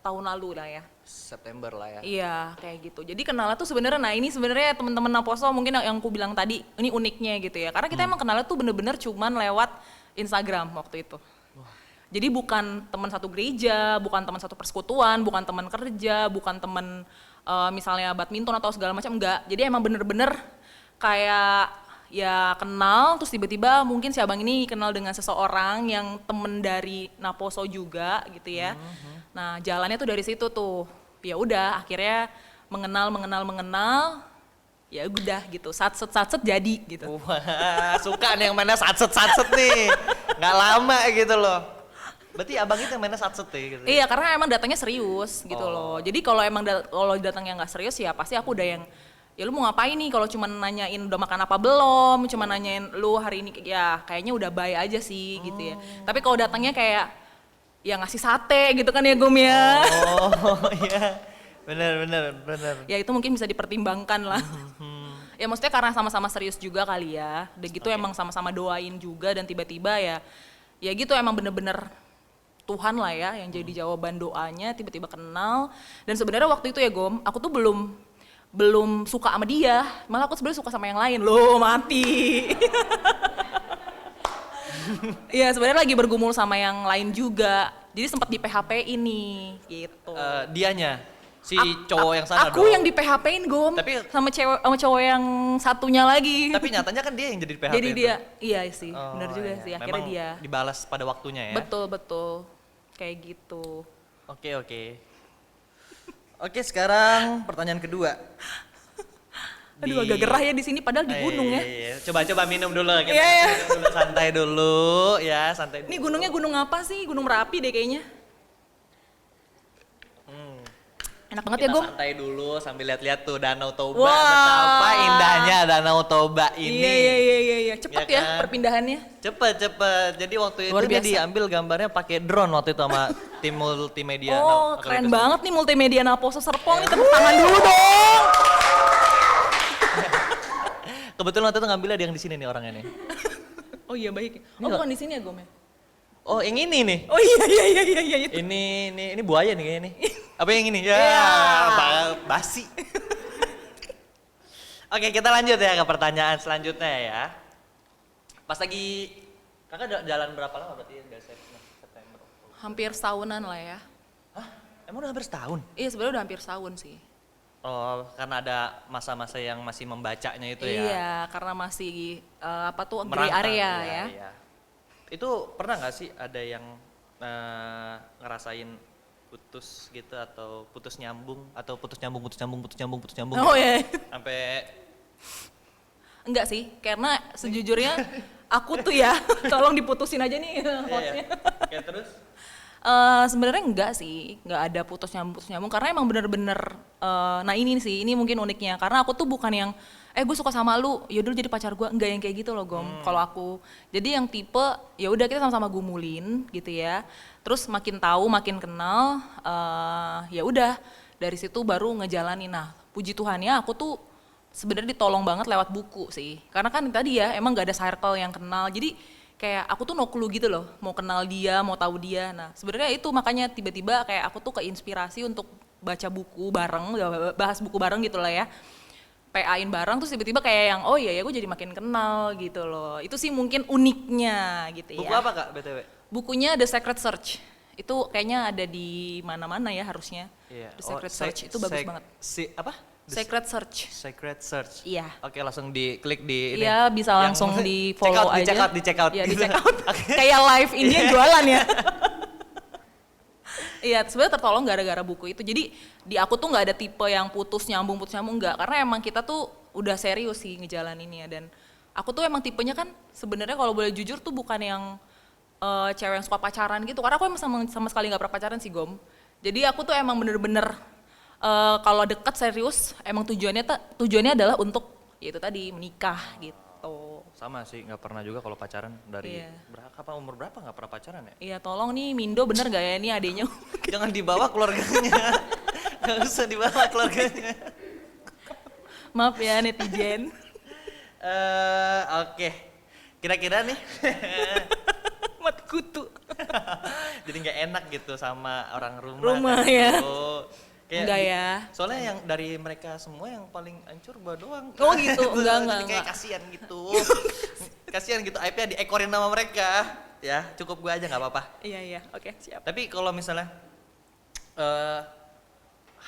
Speaker 2: tahun lalu lah ya.
Speaker 1: September lah ya.
Speaker 2: Iya, kayak gitu. Jadi kenalnya tuh sebenarnya, nah ini sebenarnya teman-teman Naposo mungkin yang aku bilang tadi, ini uniknya gitu ya. Karena kita emang kenalnya tuh bener-bener cuman lewat Instagram waktu itu. Jadi bukan teman satu gereja, bukan teman satu persekutuan, bukan teman kerja, bukan teman misalnya badminton atau segala macam, enggak. Jadi emang bener-bener kayak ya kenal, terus tiba-tiba mungkin si abang ini kenal dengan seseorang yang temen dari Naposo juga gitu ya. Nah jalannya tuh dari situ tuh, ya udah akhirnya mengenal, ya udah gitu, satset jadi gitu.
Speaker 1: Wah, suka nih yang mana satset nih. Nggak lama gitu loh. Berarti abang itu yang mana satset ya gitu.
Speaker 2: Iya karena emang datangnya serius gitu loh. Jadi kalau emang kalau datangnya nggak serius ya pasti aku udah yang ya lu mau ngapain nih kalau cuma nanyain udah makan apa belum, cuma nanyain lu hari ini ya kayaknya udah bye aja sih gitu ya. Tapi kalau datangnya kayak ya ngasih sate gitu kan ya Gom ya.
Speaker 1: Oh iya, bener.
Speaker 2: Ya itu mungkin bisa dipertimbangkan lah. Ya maksudnya karena sama-sama serius juga kali ya. Udah gitu emang sama-sama doain juga dan tiba-tiba ya gitu emang bener-bener Tuhan lah ya yang jadi jawaban doanya, tiba-tiba kenal. Dan sebenarnya waktu itu ya Gom, aku tuh belum suka sama dia, malah aku sebenarnya suka sama yang lain. Loh mati. Iya sebenarnya lagi bergumul sama yang lain juga, jadi sempat di PHP ini gitu.
Speaker 1: Dianya, si cowok yang sana
Speaker 2: Aku
Speaker 1: dong.
Speaker 2: yang di PHP-in Gom,
Speaker 1: Tapi-
Speaker 2: sama cowok yang satunya lagi.
Speaker 1: Tapi nyatanya kan dia yang jadi PHP.
Speaker 2: Jadi
Speaker 1: tuh.
Speaker 2: iya sih,
Speaker 1: Oh,
Speaker 2: benar juga
Speaker 1: iya.
Speaker 2: sih akhirnya
Speaker 1: Memang
Speaker 2: dia.
Speaker 1: dibalas pada waktunya ya.
Speaker 2: Betul, kayak gitu.
Speaker 1: Oke. Oke, sekarang pertanyaan kedua.
Speaker 2: Aduh agak gerah ya di sini padahal di gunung ya.
Speaker 1: Iya. Coba minum dulu kita.
Speaker 2: Iya.
Speaker 1: Minum dulu, santai dulu ya, santai dulu.
Speaker 2: Ini gunungnya gunung apa sih? Gunung Merapi deh kayaknya. Enak banget ya
Speaker 1: Kita
Speaker 2: Gom.
Speaker 1: santai dulu sambil lihat-lihat tuh Danau Toba.
Speaker 2: Wah.
Speaker 1: Betapa indahnya Danau Toba ini.
Speaker 2: Iya. Cepet
Speaker 1: Ya
Speaker 2: ya
Speaker 1: kan?
Speaker 2: perpindahannya.
Speaker 1: Cepet. Jadi waktu itu
Speaker 2: Luar
Speaker 1: dia
Speaker 2: biasa.
Speaker 1: diambil gambarnya pakai drone waktu itu sama tim multimedia.
Speaker 2: Oh
Speaker 1: Nah,
Speaker 2: keren
Speaker 1: kalau itu-
Speaker 2: banget nih multimedia Naposo Serpong nih, tepuk tangan dulu dong.
Speaker 1: Kebetulan waktu itu ngambilnya yang di sini nih orangnya nih.
Speaker 2: Oh iya baik. Oh bukan di sini ya Gom ya?
Speaker 1: Oh, yang ini nih.
Speaker 2: Oh iya.
Speaker 1: Ini buaya nih kayaknya nih. Apa yang ini? Ya,
Speaker 2: Iya.
Speaker 1: basi. Oke, kita lanjut ya ke pertanyaan selanjutnya ya. Pas lagi kakak jalan berapa lama berarti ya dari September? Oktober?
Speaker 2: Hampir setahunan lah ya.
Speaker 1: Hah? Emang udah hampir setahun?
Speaker 2: Iya sebenarnya udah hampir setahun sih.
Speaker 1: Oh, karena ada masa-masa yang masih membacanya itu ya.
Speaker 2: Iya karena masih apa tuh gray
Speaker 1: Merangkak,
Speaker 2: area
Speaker 1: iya,
Speaker 2: ya.
Speaker 1: iya. Itu pernah nggak sih ada yang ngerasain putus gitu atau putus nyambung atau putus nyambung
Speaker 2: Oh iya.
Speaker 1: sampai
Speaker 2: Enggak sih, karena sejujurnya aku tuh ya, tolong diputusin aja nih hostnya.
Speaker 1: kayak terus
Speaker 2: Sebenarnya enggak sih, enggak ada putus nyambung karena emang bener-bener nah ini sih, ini mungkin uniknya karena aku tuh bukan yang gue suka sama lu, yaudah lu jadi pacar gue, enggak yang kayak gitu loh Gom. Kalau aku, jadi yang tipe ya udah kita sama-sama gumulin gitu ya, terus makin tahu, makin kenal, ya udah dari situ baru ngejalanin. Nah puji Tuhannya aku tuh sebenarnya ditolong banget lewat buku sih, karena kan tadi ya emang gak ada circle yang kenal, jadi kayak aku tuh no clue gitu loh, mau kenal dia, mau tahu dia. Nah sebenarnya itu makanya tiba-tiba kayak aku tuh keinspirasi untuk baca buku bareng, bahas buku bareng gitu lah ya. PA-in bareng terus tiba-tiba kayak yang oh iya ya gue jadi makin kenal gitu loh. Itu sih mungkin uniknya gitu
Speaker 1: buku
Speaker 2: ya.
Speaker 1: apa kak BTW?
Speaker 2: Bukunya The Secret Search. Itu kayaknya ada di mana-mana ya harusnya.
Speaker 1: Iya.
Speaker 2: The Secret Search itu bagus banget.
Speaker 1: Apa?
Speaker 2: Secret Search.
Speaker 1: Secret Search.
Speaker 2: Iya.
Speaker 1: Oke, langsung diklik di ini.
Speaker 2: Iya bisa
Speaker 1: Yang-
Speaker 2: langsung di follow aja.
Speaker 1: Di check out.
Speaker 2: Iya di
Speaker 1: gitu.
Speaker 2: check out. Kayak live ini jualan ya. Iya sebenarnya tertolong gara-gara buku itu. Jadi di aku tuh nggak ada tipe yang putus nyambung nggak. Karena emang kita tuh udah serius sih ngejalaninnya. Dan aku tuh emang tipenya kan sebenarnya kalau boleh jujur tuh bukan yang cewek yang suka pacaran gitu. Karena aku emang sama sekali nggak pernah pacaran sih Gom. Jadi aku tuh emang bener-bener kalau deket serius emang tujuannya adalah untuk yaitu tadi menikah gitu.
Speaker 1: Sama sih, nggak pernah juga kalau pacaran dari
Speaker 2: Iya.
Speaker 1: umur berapa nggak pernah pacaran ya?
Speaker 2: Iya tolong nih Mindo bener gak ya ini adenya?
Speaker 1: Jangan dibawa keluarganya. Nggak usah dibawa keluarganya.
Speaker 2: Maaf ya netizen.
Speaker 1: Oke. Kira-kira nih.
Speaker 2: Mati kutu.
Speaker 1: Jadi nggak enak gitu sama orang rumah.
Speaker 2: Rumah,
Speaker 1: kan
Speaker 2: ya.
Speaker 1: gitu.
Speaker 2: Enggak ya.
Speaker 1: Soalnya yang dari mereka semua yang paling hancur gua doang.
Speaker 2: Oh gitu, enggak,
Speaker 1: Jadi kayak
Speaker 2: enggak.
Speaker 1: kasihan gitu. Kasihan gitu, aibnya diekorin sama mereka. Ya, cukup gua aja nggak apa-apa.
Speaker 2: Iya, oke siap.
Speaker 1: Tapi kalau misalnya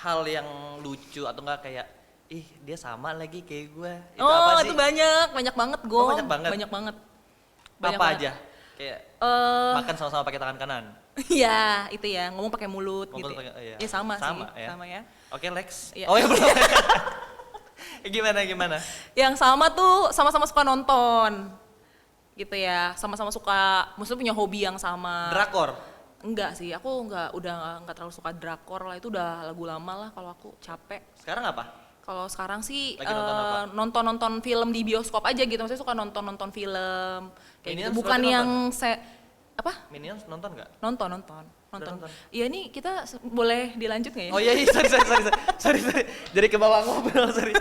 Speaker 1: hal yang lucu atau enggak kayak ih dia sama lagi kayak gue. Itu
Speaker 2: Oh,
Speaker 1: apa sih?
Speaker 2: itu banyak banget, Gong.
Speaker 1: banyak banget?
Speaker 2: Banyak banget.
Speaker 1: Apa aja? Kayak
Speaker 2: Eh,
Speaker 1: makan sama-sama pakai tangan kanan.
Speaker 2: iya, itu ya, ngomong pakai mulut
Speaker 1: Ngomong
Speaker 2: gitu.
Speaker 1: pakai- iya.
Speaker 2: Ya sama sih,
Speaker 1: ya.
Speaker 2: sama ya.
Speaker 1: Oke, Lex.
Speaker 2: Iya.
Speaker 1: Oh ya belum. Gimana?
Speaker 2: Yang sama tuh sama-sama suka nonton. Gitu ya, sama-sama suka, maksudnya punya hobi yang sama.
Speaker 1: Drakor.
Speaker 2: Enggak sih, aku udah enggak terlalu suka drakor lah, itu udah lagu lama lah kalau aku capek.
Speaker 1: Sekarang apa?
Speaker 2: Kalau sekarang sih
Speaker 1: Lagi nonton apa?
Speaker 2: nonton film di bioskop aja gitu, maksudnya suka nonton film kayak gitu.
Speaker 1: Minions
Speaker 2: Bukan
Speaker 1: berarti
Speaker 2: yang apa?
Speaker 1: Minions nonton nggak?
Speaker 2: Nonton.
Speaker 1: nonton.
Speaker 2: Iya nih kita boleh dilanjut nggak ya?
Speaker 1: Oh iya, sorry. Jadi ke bawah ngobrol, sorry.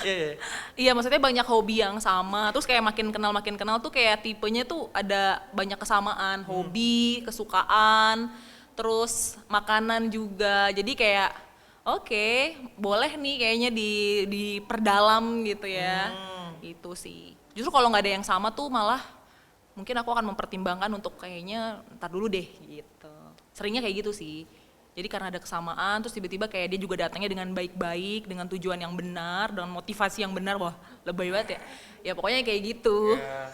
Speaker 1: Iya.
Speaker 2: Iya maksudnya banyak hobi yang sama, terus kayak makin kenal tuh kayak tipenya tuh ada banyak kesamaan, hobi, kesukaan, terus makanan juga. Jadi kayak oke, boleh nih kayaknya diperdalam gitu ya. Itu sih. Justru kalau nggak ada yang sama tuh malah mungkin aku akan mempertimbangkan untuk kayaknya ntar dulu deh gitu. Seringnya kayak gitu sih. Jadi karena ada kesamaan, terus tiba-tiba kayak dia juga datangnya dengan baik-baik, dengan tujuan yang benar, dengan motivasi yang benar, wah lebay banget ya. Ya pokoknya kayak gitu.
Speaker 1: Ya.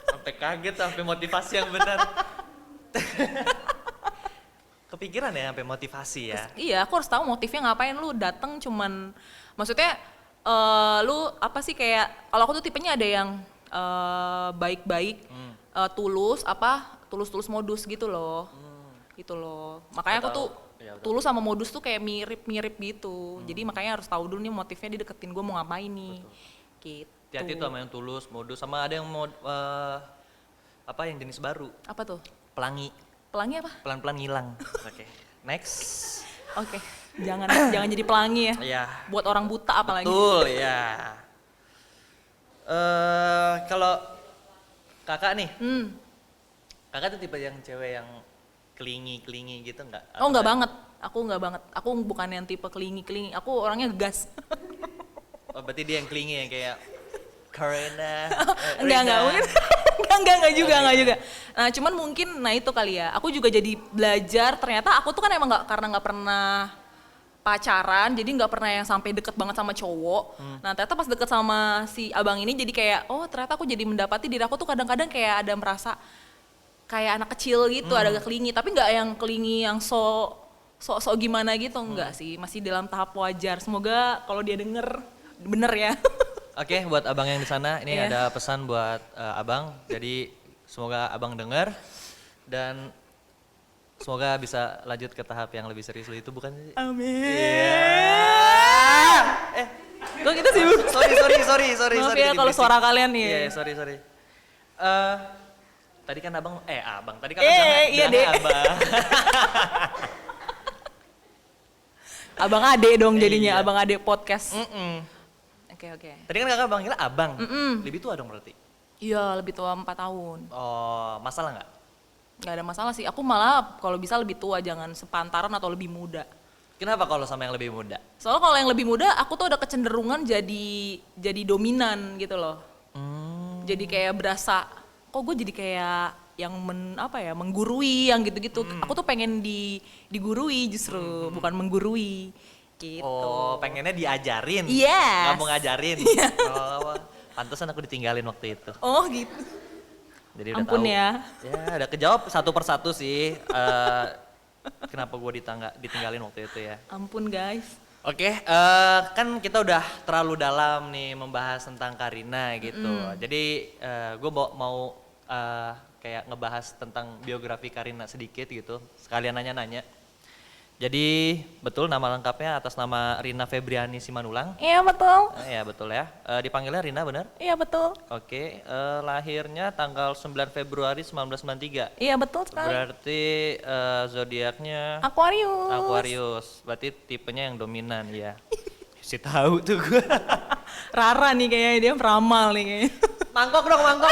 Speaker 1: Sampai kaget, sampai motivasi yang benar. Kepikiran ya sampai motivasi ya.
Speaker 2: Iya, aku harus tahu motifnya ngapain lu datang cuman, maksudnya lu apa sih kayak, kalau aku tuh tipenya ada yang baik-baik, tulus modus gitu loh. Gitu loh. Makanya aku
Speaker 1: Atau-
Speaker 2: tuh
Speaker 1: ya udah.
Speaker 2: tulus sama modus tuh kayak mirip-mirip gitu. Jadi makanya harus tahu dulu nih motifnya dia deketin gue mau ngapain nih. Gitu.
Speaker 1: Hati-hati tuh sama yang tulus, modus, sama ada yang mau apa yang jenis baru,
Speaker 2: Apa tuh?
Speaker 1: pelangi,
Speaker 2: Pelangi apa?
Speaker 1: pelan-pelan ngilang. Oke, next.
Speaker 2: Oke. Jangan jadi pelangi ya.
Speaker 1: Iya.
Speaker 2: Buat orang buta apalagi.
Speaker 1: Betul ya. Kalau kakak nih, kakak tuh tipe yang cewek yang kelingi gitu nggak?
Speaker 2: Oh enggak banget. Aku enggak banget. Aku bukan yang tipe kelingi. Aku orangnya gas.
Speaker 1: Oh, berarti dia yang kelingi yang kayak Karina.
Speaker 2: Enggak mungkin. enggak juga. Nah, cuman mungkin itu kali ya. Aku juga jadi belajar ternyata aku tuh kan emang karena nggak pernah pacaran, jadi nggak pernah yang sampai deket banget sama cowok. Nah, ternyata pas deket sama si abang ini jadi kayak, oh ternyata aku jadi mendapati diri aku tuh kadang-kadang kayak ada merasa kayak anak kecil gitu, ada agak kelingi, tapi nggak yang kelingi yang sok gimana gitu, enggak sih, masih dalam tahap wajar. Semoga kalau dia denger bener ya.
Speaker 1: Oke, buat abang yang di sana, ini
Speaker 2: Iya.
Speaker 1: ada pesan buat abang. Jadi semoga abang dengar dan semoga bisa lanjut ke tahap yang lebih serius itu, bukan sih?
Speaker 2: Amin.
Speaker 1: Iya.
Speaker 2: Kok kita sibuk?
Speaker 1: Sorry.
Speaker 2: Maaf ya
Speaker 1: jadi
Speaker 2: kalau
Speaker 1: berisik.
Speaker 2: suara kalian nih.
Speaker 1: Iya, sorry. Tadi kan abang, tadi kan
Speaker 2: iya, Dek.
Speaker 1: abang.
Speaker 2: Abang Ade dong jadinya,
Speaker 1: Iya.
Speaker 2: Abang Ade podcast. Oke.
Speaker 1: Tadi kan kakak bilang abang, lebih tua dong berarti?
Speaker 2: Iya, lebih tua 4 tahun.
Speaker 1: Oh, masalah nggak?
Speaker 2: Nggak ada masalah sih. Aku malah kalau bisa lebih tua, jangan sepantaran atau lebih muda.
Speaker 1: Kenapa kalau sama yang lebih muda?
Speaker 2: Soalnya kalau yang lebih muda, aku tuh ada kecenderungan jadi dominan gitu loh. Jadi kayak berasa, kok gue jadi kayak yang menggurui yang gitu-gitu. Aku tuh pengen digurui justru, bukan menggurui. Gitu.
Speaker 1: Oh, pengennya diajarin?
Speaker 2: Yes.
Speaker 1: Nggak mau ngajarin? Oh, pantesan aku ditinggalin waktu itu.
Speaker 2: Oh gitu.
Speaker 1: Jadi udah
Speaker 2: Ampun
Speaker 1: tahu.
Speaker 2: ya.
Speaker 1: Ya, udah kejawab satu persatu sih. Kenapa gue ditinggalin waktu itu ya.
Speaker 2: Ampun guys.
Speaker 1: Oke, kan kita udah terlalu dalam nih membahas tentang Karina gitu. Jadi gue mau kayak ngebahas tentang biografi Karina sedikit gitu. Sekalian nanya-nanya. Jadi betul nama lengkapnya atas nama Rina Febriani Simanulang.
Speaker 2: Iya betul.
Speaker 1: Ya betul ya. Dipanggilnya Rina benar?
Speaker 2: Iya betul.
Speaker 1: Oke, lahirnya tanggal 9 Februari 1993.
Speaker 2: Iya betul sekali.
Speaker 1: Berarti zodiaknya
Speaker 2: Aquarius.
Speaker 1: Aquarius. Berarti tipenya yang dominan ya. Si tahu tuh gue.
Speaker 2: Rara nih kayaknya, dia peramal nih kayaknya.
Speaker 1: Mangkok dong, mangkok.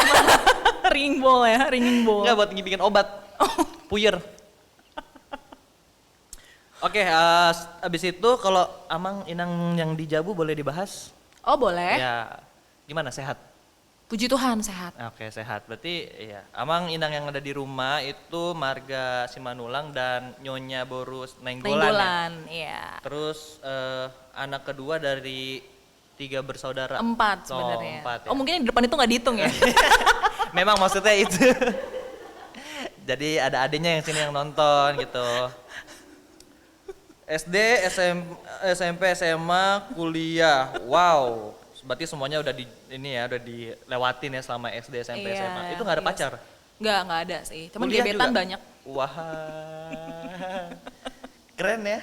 Speaker 2: Ringing ball.
Speaker 1: Enggak buat bikin obat. Puyer. Oke, abis itu kalau Amang Inang yang di Jabu boleh dibahas?
Speaker 2: Oh boleh.
Speaker 1: Ya, gimana sehat?
Speaker 2: Puji Tuhan sehat.
Speaker 1: Oke, sehat. Berarti ya, Amang Inang yang ada di rumah itu Marga Simanulang dan Nyonya Boru Nainggolan ya.
Speaker 2: Nainggolan, iya.
Speaker 1: Terus anak kedua dari 3 bersaudara.
Speaker 2: 4 sebenarnya.
Speaker 1: Oh, 4 ya.
Speaker 2: Oh mungkin yang di depan itu nggak dihitung ya?
Speaker 1: Memang maksudnya itu. Jadi ada adiknya yang sini yang nonton gitu. SD, SMP, SMA, kuliah. Wow. Berarti semuanya udah udah dilewatin ya selama SD, SMP,
Speaker 2: Iya,
Speaker 1: SMA. Itu nggak ada
Speaker 2: iya
Speaker 1: pacar?
Speaker 2: Nggak ada sih. Cuman
Speaker 1: Kuliah
Speaker 2: gebetan
Speaker 1: juga?
Speaker 2: banyak.
Speaker 1: Wah. Keren ya.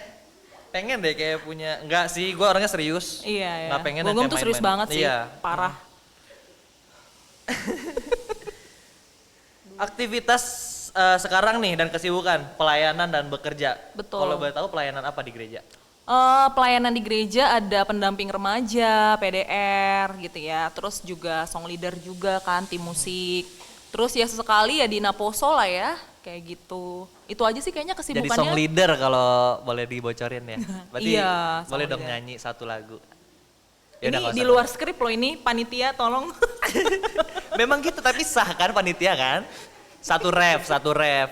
Speaker 1: Pengen deh kayak punya. Enggak sih, gue orangnya serius.
Speaker 2: Iya,
Speaker 1: Nggak pengen yang
Speaker 2: Gogom
Speaker 1: kayak
Speaker 2: tuh serius
Speaker 1: main-main.
Speaker 2: banget sih,
Speaker 1: Iya.
Speaker 2: parah.
Speaker 1: Aktivitas sekarang nih dan kesibukan, pelayanan dan bekerja.
Speaker 2: Betul.
Speaker 1: Kalau boleh tahu pelayanan apa di gereja?
Speaker 2: Pelayanan di gereja ada pendamping remaja, PDR gitu ya. Terus juga song leader juga kan, tim musik. Terus ya sesekali ya di Naposo lah ya, kayak gitu. Itu aja sih kayaknya
Speaker 1: Jadi
Speaker 2: kesibukannya.
Speaker 1: song leader kalau boleh dibocorin ya. Berarti
Speaker 2: Iya,
Speaker 1: boleh
Speaker 2: song
Speaker 1: dong
Speaker 2: leader.
Speaker 1: nyanyi satu lagu.
Speaker 2: Ini
Speaker 1: Yaudah, nggak
Speaker 2: di
Speaker 1: usah.
Speaker 2: luar skrip loh ini, panitia tolong.
Speaker 1: Memang gitu, tapi sah kan panitia kan? Satu ref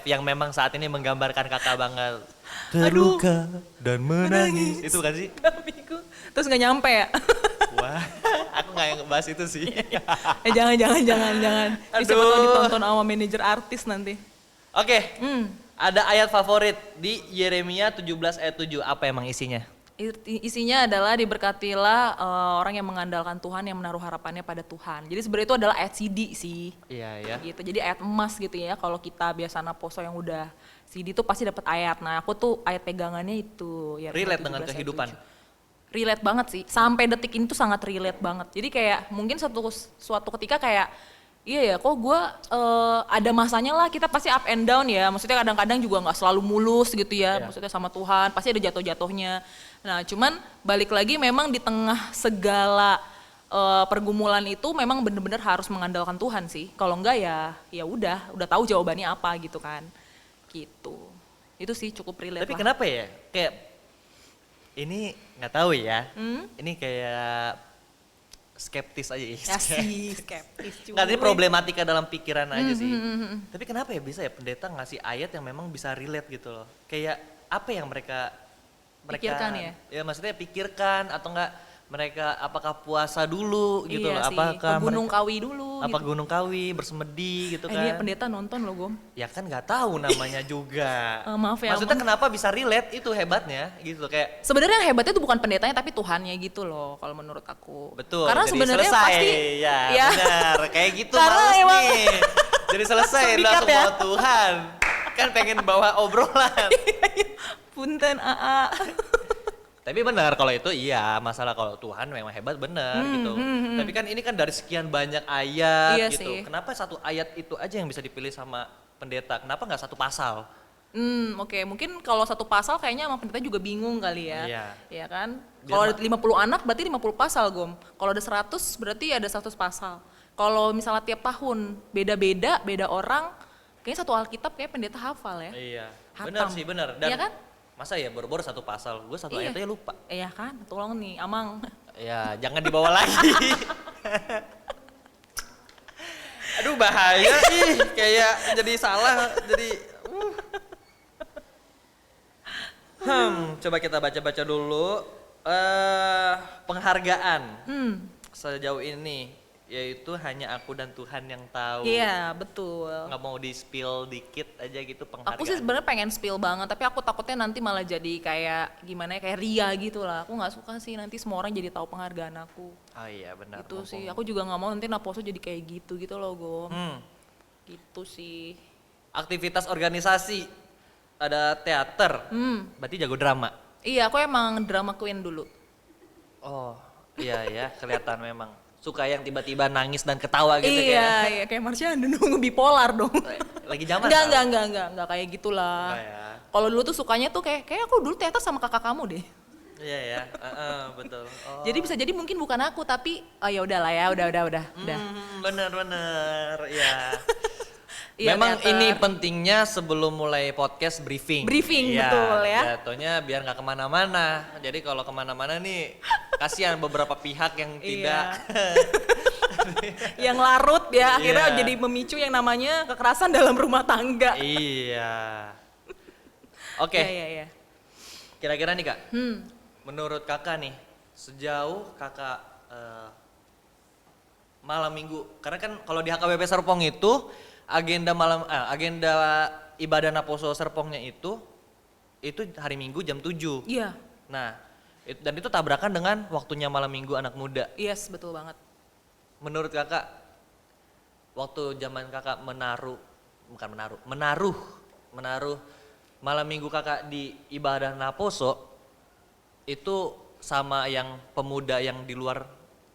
Speaker 1: yang memang saat ini menggambarkan kakak banget. Terluka dan menangis. Itu kan sih?
Speaker 2: Tapi terus nggak nyampe ya?
Speaker 1: Wah, aku nggak yang ngebahas itu sih.
Speaker 2: Jangan. Ini siapa tahu
Speaker 1: Aduh.
Speaker 2: ditonton sama manajer artis nanti.
Speaker 1: Oke,
Speaker 2: Hmm.
Speaker 1: ada ayat favorit di Yeremia 17 ayat 7. Apa emang isinya?
Speaker 2: Isinya adalah diberkatilah orang yang mengandalkan Tuhan, yang menaruh harapannya pada Tuhan. Jadi sebenarnya itu adalah ayat CD sih.
Speaker 1: Iya ya.
Speaker 2: Gitu. Jadi ayat emas gitu ya. Kalau kita biasa Naposo yang udah CD tuh pasti dapat ayat. Nah, aku tuh ayat pegangannya itu ya.
Speaker 1: Relate dengan kehidupan.
Speaker 2: Relate banget sih. Sampai detik ini tuh sangat relate banget. Jadi kayak mungkin suatu ketika kayak iya ya, kok gue ada masanya lah, kita pasti up and down ya. Maksudnya kadang-kadang juga nggak selalu mulus gitu ya.
Speaker 1: Iya.
Speaker 2: Maksudnya sama Tuhan, pasti ada jatuh-jatuhnya. Nah, cuman balik lagi memang di tengah segala pergumulan itu memang bener-bener harus mengandalkan Tuhan sih. Kalau enggak ya udah tahu jawabannya apa gitu kan. Gitu. Itu sih cukup relate
Speaker 1: Tapi
Speaker 2: lah.
Speaker 1: kenapa ya? Kayak ini nggak tahu ya.
Speaker 2: Hmm?
Speaker 1: Ini kayak skeptis aja ya.
Speaker 2: Ya sih, skeptis cuy.
Speaker 1: Nggak, ini problematika dalam pikiran aja sih. Tapi kenapa ya bisa ya pendeta ngasih ayat yang memang bisa relate gitu loh. Kayak apa yang mereka
Speaker 2: Pikirkan ya?
Speaker 1: Ya maksudnya pikirkan atau enggak mereka apakah puasa dulu gitu
Speaker 2: Iya
Speaker 1: loh.
Speaker 2: sih,
Speaker 1: Apakah
Speaker 2: ke Gunung
Speaker 1: mereka-
Speaker 2: Kawi dulu
Speaker 1: apa
Speaker 2: gitu.
Speaker 1: Gunung Kawi bersemedi gitu kan.
Speaker 2: Ini pendeta nonton loh, Gom.
Speaker 1: Ya kan nggak tahu namanya juga.
Speaker 2: Maaf ya,
Speaker 1: Maksudnya
Speaker 2: Amang.
Speaker 1: kenapa bisa relate itu hebatnya gitu kayak
Speaker 2: Sebenarnya yang hebatnya itu bukan pendetanya tapi Tuhannya gitu loh kalau menurut aku.
Speaker 1: betul.
Speaker 2: Karena
Speaker 1: jadi
Speaker 2: sebenarnya
Speaker 1: selesai.
Speaker 2: pasti
Speaker 1: Ya, benar. Kayak gitu
Speaker 2: Karena
Speaker 1: males
Speaker 2: emang-
Speaker 1: nih. Jadi selesai
Speaker 2: Langsung
Speaker 1: langsung
Speaker 2: dikat ya.
Speaker 1: bawa Tuhan. Kan pengen bawa obrolan.
Speaker 2: Punten AA.
Speaker 1: Tapi benar kalau itu iya, masalah kalau Tuhan memang hebat benar gitu. Tapi kan ini kan dari sekian banyak ayat
Speaker 2: Iya
Speaker 1: gitu.
Speaker 2: sih.
Speaker 1: Kenapa satu ayat itu aja yang bisa dipilih sama pendeta? Kenapa nggak satu pasal?
Speaker 2: Oke, mungkin kalau satu pasal kayaknya emang pendeta juga bingung kali ya.
Speaker 1: Iya.
Speaker 2: Iya kan?
Speaker 1: Biar
Speaker 2: Kalau ada 50 anak berarti 50 pasal, Gom. Kalau ada 100 berarti ada 100 pasal. Kalau misalnya tiap tahun beda-beda, beda orang, kayaknya satu Alkitab kayak pendeta hafal ya.
Speaker 1: Iya.
Speaker 2: Hatam.
Speaker 1: Benar sih, benar. Dan
Speaker 2: Iya kan?
Speaker 1: masa ya baru-baru satu pasal, gue satu
Speaker 2: Iya.
Speaker 1: ayat aja lupa.
Speaker 2: Iya kan? Tolong nih, Amang.
Speaker 1: Ya, jangan dibawa lagi. Aduh bahaya ih, kayak jadi salah, jadi coba kita baca-baca dulu penghargaan sejauh ini, yaitu hanya aku dan Tuhan yang tahu.
Speaker 2: Iya, betul.
Speaker 1: Nggak mau di-spill dikit aja gitu penghargaan.
Speaker 2: Aku sih sebenarnya pengen spill banget, tapi aku takutnya nanti malah jadi kayak gimana ya, kayak ria gitu lah. Aku nggak suka sih nanti semua orang jadi tahu penghargaan aku.
Speaker 1: Oh iya benar.
Speaker 2: Itu sih, aku juga nggak mau nanti Naposo jadi kayak gitu loh, Gom. Gitu sih.
Speaker 1: Aktivitas organisasi, ada teater, berarti jago drama.
Speaker 2: Iya, aku emang drama queen dulu.
Speaker 1: Oh iya ya, kelihatan memang. Suka yang tiba-tiba nangis dan ketawa gitu kayak.
Speaker 2: Iya, kayak Marsha nunggu bipolar dong.
Speaker 1: Lagi zaman
Speaker 2: Enggak kayak gitulah.
Speaker 1: Enggak ya.
Speaker 2: Kalau dulu tuh sukanya tuh kayak aku dulu teater sama kakak kamu deh.
Speaker 1: Iya ya, betul. Oh.
Speaker 2: Jadi bisa jadi mungkin bukan aku tapi ya udahlah ya, udah.
Speaker 1: Bener, ya.
Speaker 2: Iya,
Speaker 1: Memang
Speaker 2: teater.
Speaker 1: ini pentingnya sebelum mulai podcast briefing.
Speaker 2: Briefing,
Speaker 1: Iya,
Speaker 2: betul ya.
Speaker 1: Jatuhnya biar nggak kemana-mana. Jadi kalau kemana-mana nih, kasihan beberapa pihak yang tidak
Speaker 2: Iya. yang larut ya, akhirnya
Speaker 1: Iya.
Speaker 2: jadi memicu yang namanya kekerasan dalam rumah tangga.
Speaker 1: Iya. Oke,
Speaker 2: Iya.
Speaker 1: kira-kira nih Kak, menurut Kakak nih, sejauh Kakak malam minggu, karena kan kalau di HKBP Serpong itu agenda ibadah Naposo Serpongnya itu hari Minggu jam 7.
Speaker 2: Iya,
Speaker 1: Nah, dan itu tabrakan dengan waktunya malam minggu anak muda.
Speaker 2: yes, betul banget.
Speaker 1: Menurut Kakak, waktu zaman Kakak menaruh malam minggu Kakak di ibadah Naposo, itu sama yang pemuda yang di luar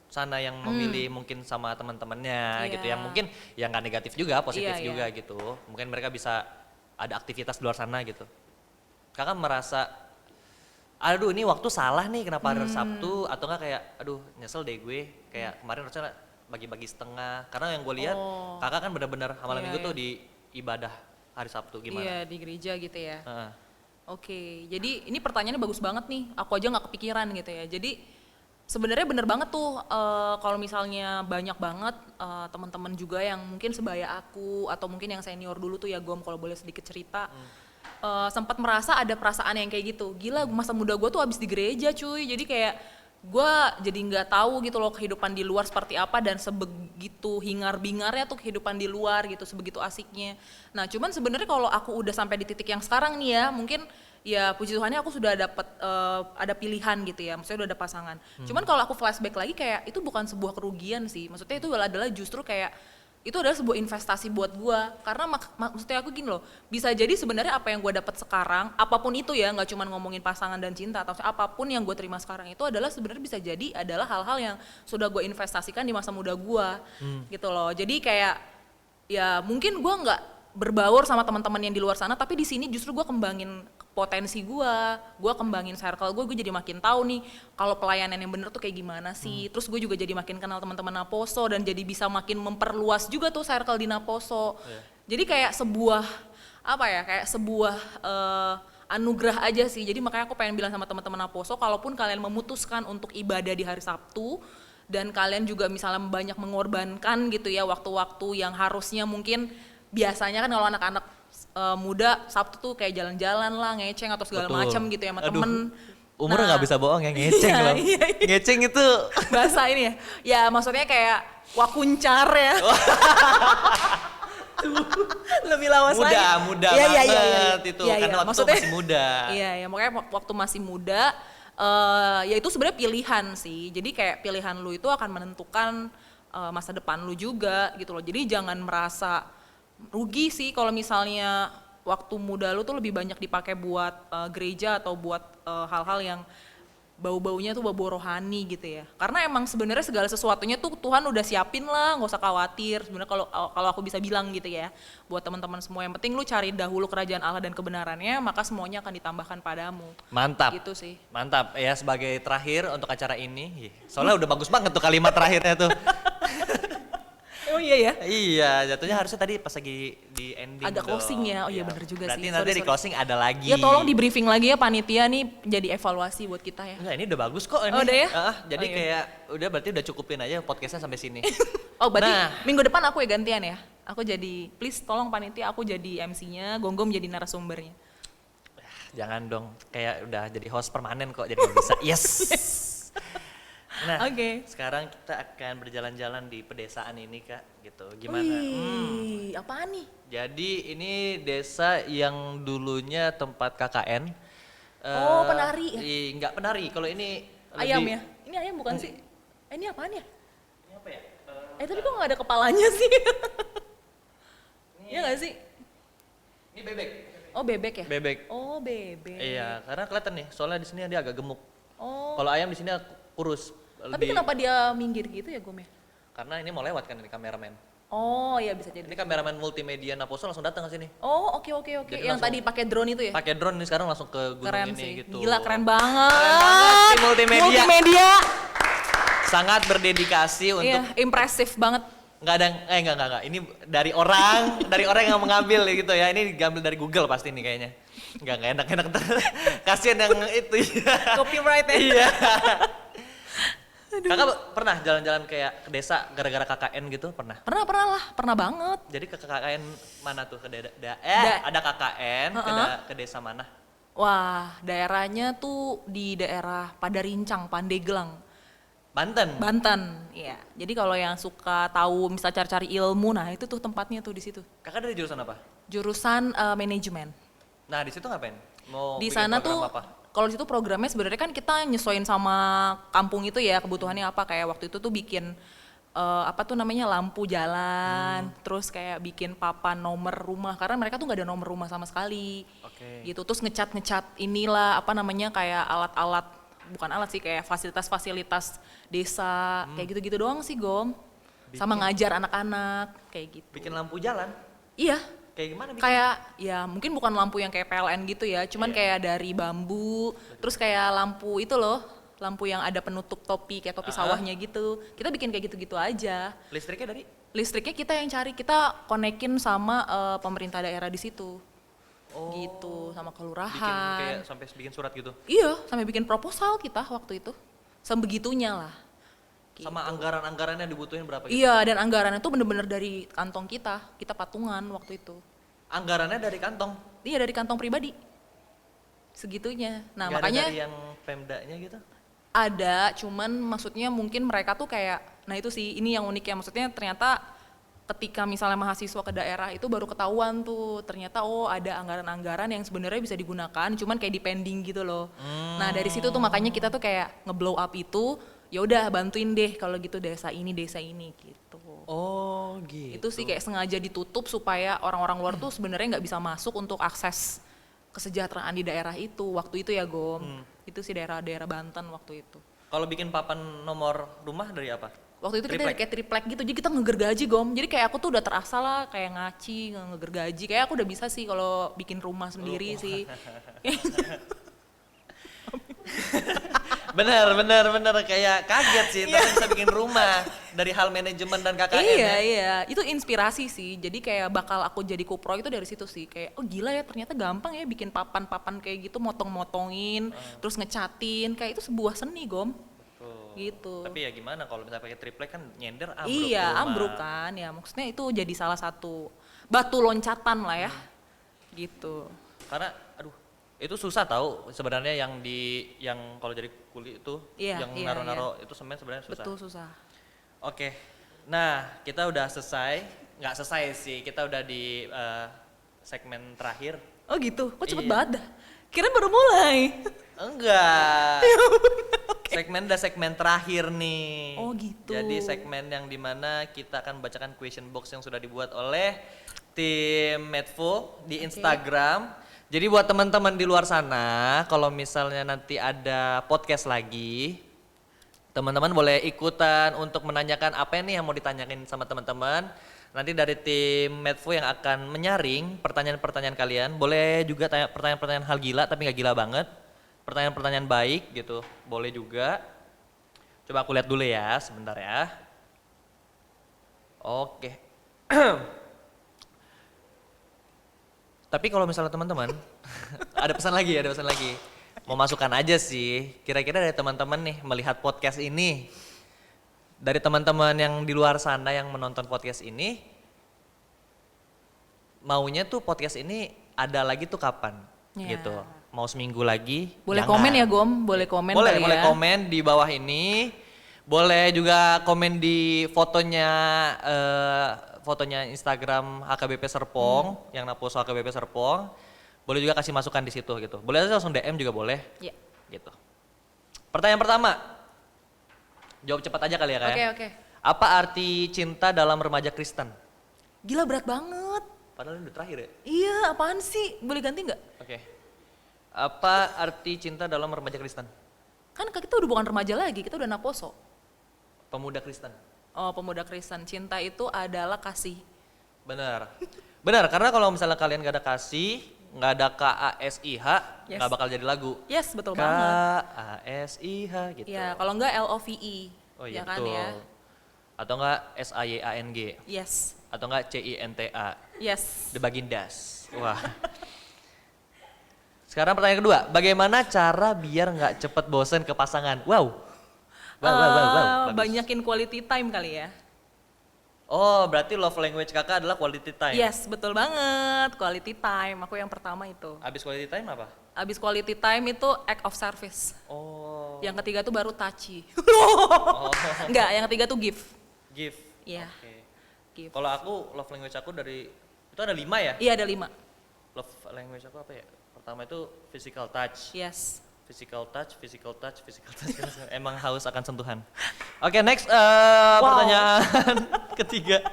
Speaker 1: sana yang memilih mungkin sama teman-temannya
Speaker 2: Iya.
Speaker 1: gitu ya, mungkin yang nggak negatif juga, positif
Speaker 2: Iya,
Speaker 1: juga gitu, mungkin mereka bisa ada aktivitas di luar sana gitu. Kakak merasa, aduh ini waktu salah nih kenapa hari Sabtu, atau enggak kayak aduh nyesel deh gue kayak kemarin harusnya bagi-bagi setengah, karena yang gue lihat
Speaker 2: Oh.
Speaker 1: Kakak kan benar-benar malam
Speaker 2: Iya,
Speaker 1: minggu tuh
Speaker 2: iya.
Speaker 1: di ibadah hari Sabtu
Speaker 2: Iya,
Speaker 1: gimana?
Speaker 2: di gereja gitu ya.
Speaker 1: Heeh.
Speaker 2: Oke, jadi ini pertanyaannya bagus banget nih. Aku aja nggak kepikiran gitu ya. Jadi sebenarnya bener banget tuh kalau misalnya banyak banget teman-teman juga yang mungkin sebaya aku atau mungkin yang senior dulu tuh ya Gom, kalau boleh sedikit cerita. Sempat merasa ada perasaan yang kayak gitu. Gila, masa muda gue tuh habis di gereja cuy. Jadi kayak gue jadi nggak tahu gitu loh kehidupan di luar seperti apa, dan sebegitu hingar-bingarnya tuh kehidupan di luar gitu, sebegitu asiknya. Nah cuman sebenarnya kalau aku udah sampai di titik yang sekarang nih ya, mungkin ya puji Tuhannya aku sudah dapat ada pilihan gitu ya, maksudnya udah ada pasangan. Cuman kalau aku flashback lagi kayak itu bukan sebuah kerugian sih, maksudnya itu adalah justru kayak itu adalah sebuah investasi buat gua, karena maksudnya aku gini loh, bisa jadi sebenarnya apa yang gua dapat sekarang, apapun itu ya, nggak cuma ngomongin pasangan dan cinta, atau apapun yang gua terima sekarang itu adalah sebenarnya bisa jadi adalah hal-hal yang sudah gua investasikan di masa muda gua, gitu loh. Jadi kayak ya mungkin gua nggak berbaur sama teman-teman yang di luar sana, tapi di sini justru gua kembangin potensi gue kembangin circle gue jadi makin tahu nih kalau pelayanan yang bener tuh kayak gimana sih. Terus gue juga jadi makin kenal teman-teman Naposo dan jadi bisa makin memperluas juga tuh circle di Naposo. Jadi kayak sebuah anugerah aja sih. Jadi makanya aku pengen bilang sama teman-teman Naposo, kalaupun kalian memutuskan untuk ibadah di hari Sabtu dan kalian juga misalnya banyak mengorbankan gitu ya waktu-waktu yang harusnya mungkin biasanya kan kalau anak-anak muda Sabtu tuh kayak jalan-jalan lah, ngeceng atau segala
Speaker 1: Betul.
Speaker 2: macam gitu ya sama
Speaker 1: Aduh,
Speaker 2: temen.
Speaker 1: Umurnya nggak bisa bohong ya, ngeceng
Speaker 2: Iya,
Speaker 1: loh.
Speaker 2: iya.
Speaker 1: Ngeceng itu
Speaker 2: Bahasa ini ya. Ya maksudnya kayak wakuncar ya. Lebih lawas lagi.
Speaker 1: muda
Speaker 2: Iya, iya,
Speaker 1: banget
Speaker 2: iya, iya.
Speaker 1: itu,
Speaker 2: Iya,
Speaker 1: karena
Speaker 2: iya.
Speaker 1: waktu itu
Speaker 2: Maksudnya-
Speaker 1: masih muda.
Speaker 2: Iya, ya makanya waktu masih muda ya itu sebenarnya pilihan sih. Jadi kayak pilihan lu itu akan menentukan masa depan lu juga gitu loh. Jadi jangan merasa rugi sih kalau misalnya waktu muda lu tuh lebih banyak dipakai buat gereja atau buat hal-hal yang bau-baunya tuh bau rohani gitu ya. Karena emang sebenarnya segala sesuatunya tuh Tuhan udah siapin lah, nggak usah khawatir. Sebenarnya kalau aku bisa bilang gitu ya, buat teman-teman semua, yang penting lu cari dahulu kerajaan Allah dan kebenarannya, maka semuanya akan ditambahkan padamu.
Speaker 1: Mantap.
Speaker 2: Gitu sih.
Speaker 1: Mantap ya, sebagai terakhir untuk acara ini. Soalnya udah bagus banget tuh kalimat terakhirnya tuh.
Speaker 2: Oh iya ya.
Speaker 1: Iya, jatuhnya harusnya tadi pas lagi di ending
Speaker 2: Agak
Speaker 1: dong.
Speaker 2: closing ya. Oh iya, bener juga
Speaker 1: berarti
Speaker 2: sih.
Speaker 1: nanti
Speaker 2: Sorry,
Speaker 1: di closing ada lagi.
Speaker 2: Ya tolong di briefing lagi ya panitia nih, jadi evaluasi buat kita ya.
Speaker 1: Enggak, ini udah bagus kok ini.
Speaker 2: Oh, udah ya?
Speaker 1: Jadi
Speaker 2: Oh, iya.
Speaker 1: kayak udah berarti udah cukupin aja podcastnya sampai sini.
Speaker 2: Oh berarti
Speaker 1: Nah.
Speaker 2: minggu depan aku ya gantian ya. Aku jadi, please tolong panitia, aku jadi MC-nya, Gonggom jadi narasumbernya.
Speaker 1: Jangan dong, kayak udah jadi host permanen kok, jadi nggak bisa. Yes. Nah,
Speaker 2: Oke.
Speaker 1: sekarang kita akan berjalan-jalan di pedesaan ini Kak, gitu. Gimana?
Speaker 2: Wih, apaan nih?
Speaker 1: Jadi ini desa yang dulunya tempat KKN.
Speaker 2: Oh, penari ya?
Speaker 1: Enggak penari, kalau ini
Speaker 2: Ayam
Speaker 1: lebih-
Speaker 2: ya? Ini ayam bukan sih? Ini apaan ya?
Speaker 1: Ini apa ya?
Speaker 2: Tapi kok nggak ada kepalanya sih? Iya nggak sih?
Speaker 1: Ini bebek.
Speaker 2: Oh bebek ya?
Speaker 1: Bebek.
Speaker 2: Oh bebek.
Speaker 1: Iya, karena kelihatan nih, soalnya di sini dia agak gemuk.
Speaker 2: Oh.
Speaker 1: Kalau ayam di sini kurus.
Speaker 2: Tapi kenapa dia minggir gitu ya Gom ya?
Speaker 1: Karena ini mau lewat kan ini kameramen.
Speaker 2: Oh iya bisa jadi.
Speaker 1: Ini kameramen multimedia Naposo langsung datang ke sini.
Speaker 2: Oh oke.
Speaker 1: Jadi
Speaker 2: Yang
Speaker 1: langsung-
Speaker 2: tadi pakai drone itu ya?
Speaker 1: Pakai drone nih sekarang langsung ke gunung
Speaker 2: Keren
Speaker 1: ini
Speaker 2: sih.
Speaker 1: gitu.
Speaker 2: Gila keren banget.
Speaker 1: Keren banget, tim multimedia.
Speaker 2: Multimedia.
Speaker 1: Sangat berdedikasi untuk
Speaker 2: Iya, impresif banget.
Speaker 1: nggak ada enggak. Ini dari orang yang mengambil gitu ya. Ini diambil dari Google pasti nih kayaknya. Enggak enak. Kasihan yang itu ya.
Speaker 2: Copyright ya.
Speaker 1: Iya. Kakak pernah jalan-jalan kayak ke desa gara-gara KKN gitu? Pernah?
Speaker 2: Pernah banget.
Speaker 1: Jadi ke KKN mana tuh? Ada KKN ke desa mana?
Speaker 2: Wah, daerahnya tuh di daerah Padarincang, Pandeglang,
Speaker 1: Banten.
Speaker 2: Banten. Iya. Jadi kalau yang suka tahu misal cari-cari ilmu, nah itu tuh tempatnya tuh di situ.
Speaker 1: Kakak dari jurusan apa?
Speaker 2: Jurusan manajemen.
Speaker 1: Nah di situ ngapain? Mau
Speaker 2: Di
Speaker 1: bikin
Speaker 2: sana
Speaker 1: program
Speaker 2: tuh
Speaker 1: apa?
Speaker 2: kalau di situ programnya sebenarnya kan kita nyesuaiin sama kampung itu ya, kebutuhannya apa. Kayak waktu itu tuh bikin apa tuh namanya lampu jalan, terus kayak bikin papan nomor rumah karena mereka tuh nggak ada nomor rumah sama sekali.
Speaker 1: Oke.
Speaker 2: Gitu, terus ngecat inilah apa namanya kayak alat-alat, bukan alat sih, kayak fasilitas-fasilitas desa, kayak gitu-gitu doang sih Gom. Sama ngajar anak-anak kayak gitu.
Speaker 1: Bikin lampu jalan?
Speaker 2: Iya,
Speaker 1: Kayak gimana bikin?
Speaker 2: kayak ya mungkin bukan lampu yang kayak PLN gitu ya, cuman kayak dari bambu, terus kayak lampu itu loh, lampu yang ada penutup topi kayak topi sawahnya gitu. Kita bikin kayak gitu-gitu aja.
Speaker 1: Listriknya dari?
Speaker 2: Listriknya kita yang cari, kita konekin sama pemerintah daerah di situ.
Speaker 1: Oh.
Speaker 2: Gitu, sama
Speaker 1: Bikin
Speaker 2: kelurahan.
Speaker 1: kayak sampai bikin surat gitu?
Speaker 2: Iya, sampai bikin proposal kita waktu itu. Sebegitunya lah.
Speaker 1: Sama anggaran-anggarannya dibutuhin berapa gitu?
Speaker 2: Iya, dan anggarannya tuh bener-bener dari kantong kita patungan waktu itu.
Speaker 1: Anggarannya dari kantong?
Speaker 2: Iya, dari kantong pribadi. Segitunya. Nah,
Speaker 1: Nggak
Speaker 2: makanya
Speaker 1: ada dari yang Pemdanya gitu?
Speaker 2: ada, cuman maksudnya mungkin mereka tuh kayak, nah itu sih, ini yang unik ya, maksudnya ternyata ketika misalnya mahasiswa ke daerah itu baru ketahuan tuh, ternyata oh ada anggaran-anggaran yang sebenarnya bisa digunakan, cuman kayak dipending gitu loh. Nah dari situ tuh makanya kita tuh kayak ngeblow up itu, ya udah bantuin deh kalau gitu desa ini gitu.
Speaker 1: Oh gitu.
Speaker 2: Itu sih kayak sengaja ditutup supaya orang-orang luar tuh sebenarnya nggak bisa masuk untuk akses kesejahteraan di daerah itu waktu itu ya Gom. Itu sih daerah-daerah Banten waktu itu.
Speaker 1: Kalau bikin papan nomor rumah dari apa?
Speaker 2: Waktu itu kita
Speaker 1: Triplek?
Speaker 2: kayak triplek gitu, jadi kita ngegergaji Gom. Jadi kayak aku tuh udah terasa lah kayak ngaci, ngegergaji. Kayak aku udah bisa sih kalau bikin rumah sendiri sih.
Speaker 1: Bener kayak kaget sih ternyata bisa bikin rumah dari hal manajemen dan KKN
Speaker 2: Iya,
Speaker 1: ya.
Speaker 2: iya. Itu inspirasi sih. Jadi kayak bakal aku jadi kupro itu dari situ sih. Kayak oh gila ya ternyata gampang ya bikin papan-papan kayak gitu, motong-motongin, terus ngecatin. Kayak itu sebuah seni, Gom.
Speaker 1: Tuh.
Speaker 2: Gitu.
Speaker 1: Tapi ya gimana kalau misalnya pakai triplek kan nyender ambruk
Speaker 2: Iya,
Speaker 1: rumah.
Speaker 2: ambruk kan. Ya maksudnya itu jadi salah satu batu loncatan lah ya. Gitu.
Speaker 1: Karena aduh itu susah tahu sebenarnya yang kalau jadi kuli itu
Speaker 2: Iya,
Speaker 1: yang
Speaker 2: iya,
Speaker 1: naro-naro itu semen sebenarnya susah.
Speaker 2: Betul susah.
Speaker 1: Oke. Nah, kita udah selesai. Nggak selesai sih, kita udah di segmen terakhir.
Speaker 2: Oh gitu, kok cepet
Speaker 1: Iya.
Speaker 2: banget dah. Kira baru mulai.
Speaker 1: Enggak. Udah segmen terakhir nih.
Speaker 2: Oh gitu.
Speaker 1: Jadi segmen yang dimana kita akan bacakan question box yang sudah dibuat oleh tim Medfo di Instagram. Jadi buat teman-teman di luar sana, kalau misalnya nanti ada podcast lagi, teman-teman boleh ikutan untuk menanyakan apa nih yang mau ditanyakin sama teman-teman. Nanti dari tim Medfo yang akan menyaring pertanyaan-pertanyaan kalian. Boleh juga tanya pertanyaan-pertanyaan hal gila tapi nggak gila banget. Pertanyaan-pertanyaan baik gitu, boleh juga. Coba aku lihat dulu ya, sebentar ya. Oke. Tapi kalau misalnya teman-teman, ada pesan lagi. Mau masukkan aja sih, kira-kira dari teman-teman nih melihat podcast ini, dari teman-teman yang di luar sana yang menonton podcast ini, maunya tuh podcast ini ada lagi tuh kapan?
Speaker 2: Ya.
Speaker 1: Gitu. Mau seminggu lagi?
Speaker 2: Boleh
Speaker 1: Jangan.
Speaker 2: komen ya Gom, boleh komen
Speaker 1: Boleh,
Speaker 2: kali
Speaker 1: boleh
Speaker 2: ya.
Speaker 1: komen di bawah ini. Boleh juga komen di fotonya Instagram HKBP Serpong, yang Naposo HKBP Serpong. Boleh juga kasih masukan di situ gitu. Boleh aja langsung DM juga boleh.
Speaker 2: Iya.
Speaker 1: Gitu. Pertanyaan pertama. Jawab cepat aja kali ya, Kak.
Speaker 2: Oke,
Speaker 1: ya?
Speaker 2: oke.
Speaker 1: Apa arti cinta dalam remaja Kristen?
Speaker 2: Gila berat banget.
Speaker 1: Padahal ini udah terakhir ya.
Speaker 2: Iya, apaan sih? Boleh ganti nggak?
Speaker 1: Oke. Apa arti cinta dalam remaja Kristen?
Speaker 2: Kan kita udah bukan remaja lagi, kita udah Naposo.
Speaker 1: Pemuda Kristen.
Speaker 2: Oh, pemuda Kristen. Cinta itu adalah kasih.
Speaker 1: Benar. Benar, karena kalau misalnya kalian gak ada kasih, gak ada KASIH,
Speaker 2: Yes.
Speaker 1: gak bakal jadi lagu.
Speaker 2: Yes, betul banget.
Speaker 1: KASIH gitu.
Speaker 2: Ya, kalau enggak LOVE.
Speaker 1: Oh iya
Speaker 2: ya kan
Speaker 1: betul.
Speaker 2: ya.
Speaker 1: Atau enggak SAYANG.
Speaker 2: Yes.
Speaker 1: Atau enggak CINTA.
Speaker 2: Yes.
Speaker 1: The Bagindas. Wah. Sekarang pertanyaan kedua, bagaimana cara biar nggak cepet bosen ke pasangan? Wow. Bagus.
Speaker 2: Banyakin quality time kali ya.
Speaker 1: Oh, berarti love language kakak adalah quality time.
Speaker 2: Yes, betul banget. Quality time. Aku yang pertama itu.
Speaker 1: Abis quality time apa?
Speaker 2: Abis quality time itu act of service.
Speaker 1: Oh.
Speaker 2: Yang ketiga tuh baru touchy.
Speaker 1: Oh.
Speaker 2: Enggak, yang ketiga tuh give.
Speaker 1: Give.
Speaker 2: Iya.
Speaker 1: Oke.
Speaker 2: Give.
Speaker 1: Kalau aku love language aku dari itu ada 5 ya?
Speaker 2: Iya, ada 5.
Speaker 1: Love language aku apa ya? Pertama itu physical touch.
Speaker 2: Yes.
Speaker 1: Physical touch. Emang haus akan sentuhan. Oke, next
Speaker 2: Wow.
Speaker 1: pertanyaan ketiga.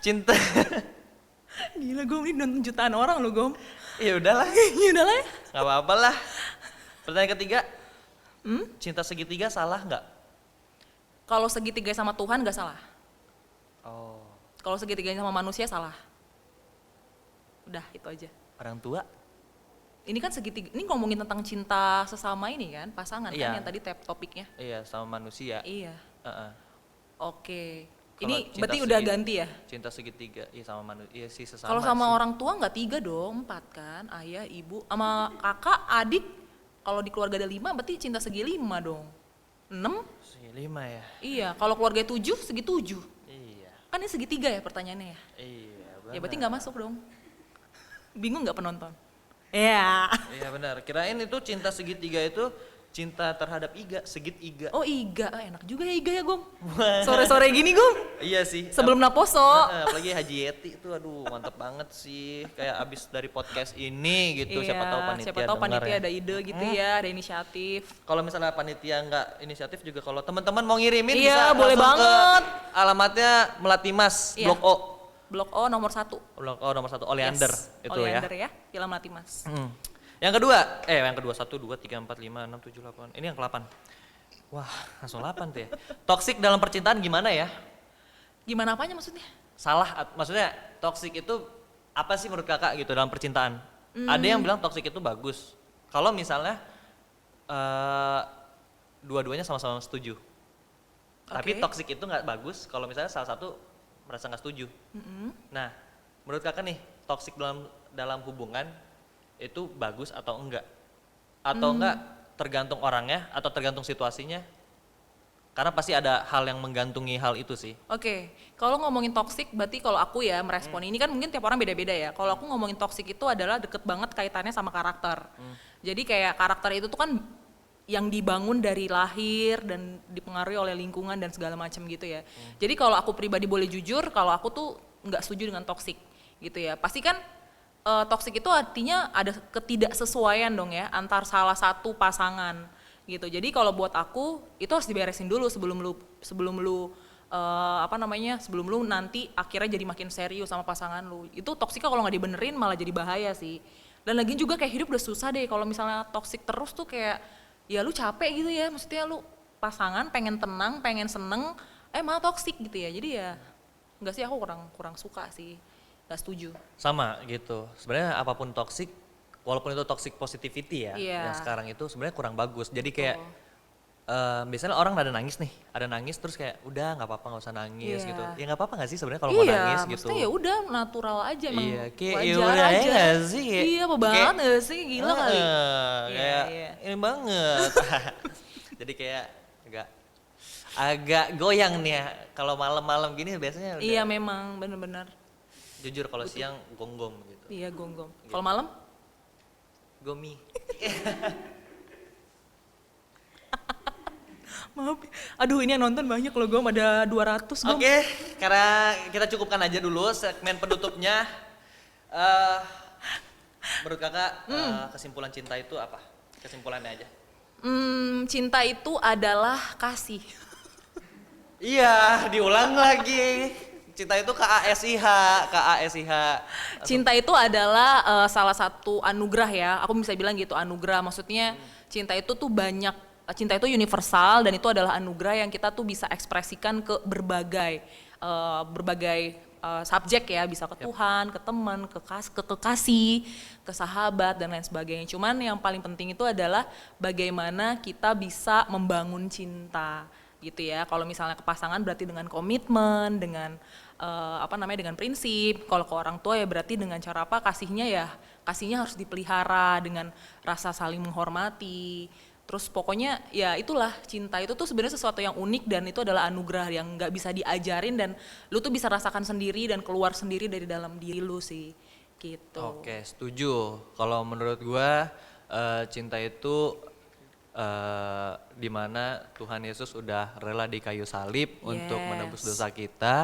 Speaker 1: Cinta.
Speaker 2: Gila, Gom, ini nonton jutaan orang loh, Gom.
Speaker 1: Ya udahlah,
Speaker 2: Ya udahlah ya.
Speaker 1: nggak apa-apa lah. Pertanyaan ketiga. Cinta segitiga salah nggak?
Speaker 2: Kalau segitiga sama Tuhan nggak salah.
Speaker 1: Oh.
Speaker 2: Kalau segitiga sama manusia salah. Udah, itu aja.
Speaker 1: Orang tua?
Speaker 2: Ini kan segitiga, ini ngomongin tentang cinta sesama ini kan, pasangan
Speaker 1: Iya.
Speaker 2: kan yang tadi topiknya.
Speaker 1: Iya, sama manusia.
Speaker 2: Iya.
Speaker 1: Heeh.
Speaker 2: Oke.
Speaker 1: Kalau
Speaker 2: Ini
Speaker 1: cinta
Speaker 2: berarti udah
Speaker 1: segit-
Speaker 2: ganti ya?
Speaker 1: Cinta segitiga, iya sama manusia, iya sih sesama.
Speaker 2: Kalau sama
Speaker 1: sih.
Speaker 2: orang tua nggak 3 dong, 4 kan? Ayah, ibu, sama kakak, adik. Kalau di keluarga ada 5, berarti cinta segi 5 dong. 6?
Speaker 1: Segi 5 ya.
Speaker 2: Iya. Kalau keluarga 7, segi 7.
Speaker 1: Iya.
Speaker 2: Kan ini segitiga ya pertanyaannya ya?
Speaker 1: Iya, benar.
Speaker 2: Ya berarti nggak masuk dong. Bingung nggak penonton? Iya.
Speaker 1: Iya benar. Kirain itu cinta segitiga itu cinta terhadap iga, segitiga.
Speaker 2: Oh iga, enak juga ya iga ya Gom. Sore-sore gini Gom,
Speaker 1: Iya sih.
Speaker 2: sebelum naposo.
Speaker 1: Apalagi Haji Yeti itu aduh mantep banget sih. Kayak abis dari podcast ini gitu, siapa tahu panitia
Speaker 2: Siapa tahu
Speaker 1: dengar
Speaker 2: panitia
Speaker 1: ya.
Speaker 2: ada ide gitu ya, ada inisiatif.
Speaker 1: Kalau misalnya panitia nggak inisiatif juga kalau teman-teman mau ngirimin
Speaker 2: Iya,
Speaker 1: bisa
Speaker 2: boleh
Speaker 1: langsung
Speaker 2: banget.
Speaker 1: ke alamatnya Melati Mas,
Speaker 2: Iya.
Speaker 1: Blok O.
Speaker 2: Blok O nomor 1.
Speaker 1: Blok O nomor 1 Oleander itu
Speaker 2: Oleander
Speaker 1: ya.
Speaker 2: ya, Film Melati Mas.
Speaker 1: Yang kedua, yang kedua 1 2 3 4 5 6 7 8. Ini yang ke-8. Wah, langsung 8 tuh ya. Toxic dalam percintaan gimana ya?
Speaker 2: Gimana apanya maksudnya?
Speaker 1: Maksudnya toxic itu apa sih menurut kakak gitu dalam percintaan? Ada yang bilang toxic itu bagus. Kalau misalnya dua-duanya sama-sama setuju. Tapi
Speaker 2: Oke.
Speaker 1: toxic itu nggak bagus kalau misalnya salah satu merasa nggak setuju. Nah, menurut kakak nih toxic dalam hubungan itu bagus atau enggak? Atau enggak tergantung orangnya atau tergantung situasinya? Karena pasti ada hal yang menggantungi hal itu sih.
Speaker 2: Oke, kalau ngomongin toxic berarti kalau aku ya merespon ini kan mungkin tiap orang beda-beda ya. Kalau aku ngomongin toxic itu adalah deket banget kaitannya sama karakter. Jadi kayak karakter itu tuh kan yang dibangun dari lahir dan dipengaruhi oleh lingkungan dan segala macam gitu ya. Jadi kalau aku pribadi boleh jujur, kalau aku tuh nggak setuju dengan toxic gitu ya. Pasti kan toxic itu artinya ada ketidaksesuaian dong ya antar salah satu pasangan gitu. Jadi kalau buat aku itu harus diberesin dulu sebelum lu sebelum lu nanti akhirnya jadi makin serius sama pasangan lu. Itu toksiknya kalau nggak dibenerin malah jadi bahaya sih. Dan lagi juga kayak hidup udah susah deh kalau misalnya toksik terus tuh kayak ya lu capek gitu ya. Maksudnya lu pasangan pengen tenang, pengen seneng, malah toksik gitu ya. Jadi ya nggak sih, aku kurang suka sih. Nggak setuju.
Speaker 1: Sama gitu. Sebenarnya apapun toxic, walaupun itu toxic positivity ya,
Speaker 2: Iya.
Speaker 1: yang sekarang itu sebenarnya kurang bagus. Jadi kayak biasanya orang ada nangis terus kayak udah nggak apa-apa nggak usah nangis
Speaker 2: Iya.
Speaker 1: gitu. Ya nggak apa-apa nggak sih sebenarnya kalau mau nangis gitu.
Speaker 2: Maksudnya ya udah natural aja emang
Speaker 1: Iya, kayak
Speaker 2: wajar
Speaker 1: ya udah
Speaker 2: aja.
Speaker 1: ya nggak sih?
Speaker 2: Iya, apa banget nggak sih? Gila kali. Iya,
Speaker 1: Kayak
Speaker 2: iya.
Speaker 1: ini banget. Jadi kayak agak goyang nih ya. Kalau malam-malam gini biasanya udah.
Speaker 2: Iya memang benar-benar.
Speaker 1: Jujur kalau siang gonggong gitu.
Speaker 2: Iya gonggong. Kalau malam?
Speaker 1: Gomi.
Speaker 2: Maaf. Aduh ini yang nonton banyak loh Gom, ada 200 Gom.
Speaker 1: Oke, karena kita cukupkan aja dulu segmen penutupnya. Menurut kakak kesimpulan cinta itu apa? Kesimpulannya aja.
Speaker 2: Cinta itu adalah kasih.
Speaker 1: Iya, diulang lagi. Cinta itu KASIH.
Speaker 2: Cinta itu adalah salah satu anugerah ya. Aku bisa bilang gitu, anugerah. Maksudnya cinta itu tuh banyak, cinta itu universal dan itu adalah anugerah yang kita tuh bisa ekspresikan ke berbagai subjek ya, bisa ke Tuhan, ke teman, ke kekasih, ke sahabat dan lain sebagainya. Cuman yang paling penting itu adalah bagaimana kita bisa membangun cinta gitu ya. Kalau misalnya ke pasangan berarti dengan komitmen, dengan dengan prinsip. Kalau ke orang tua ya berarti dengan cara apa? Kasihnya harus dipelihara dengan rasa saling menghormati. Terus pokoknya ya itulah, cinta itu tuh sebenarnya sesuatu yang unik dan itu adalah anugerah yang nggak bisa diajarin dan lu tuh bisa rasakan sendiri dan keluar sendiri dari dalam diri lu sih gitu.
Speaker 1: Oke, setuju. Kalau menurut gua cinta itu di mana Tuhan Yesus udah rela di kayu salib untuk menebus
Speaker 2: Yes.
Speaker 1: dosa kita.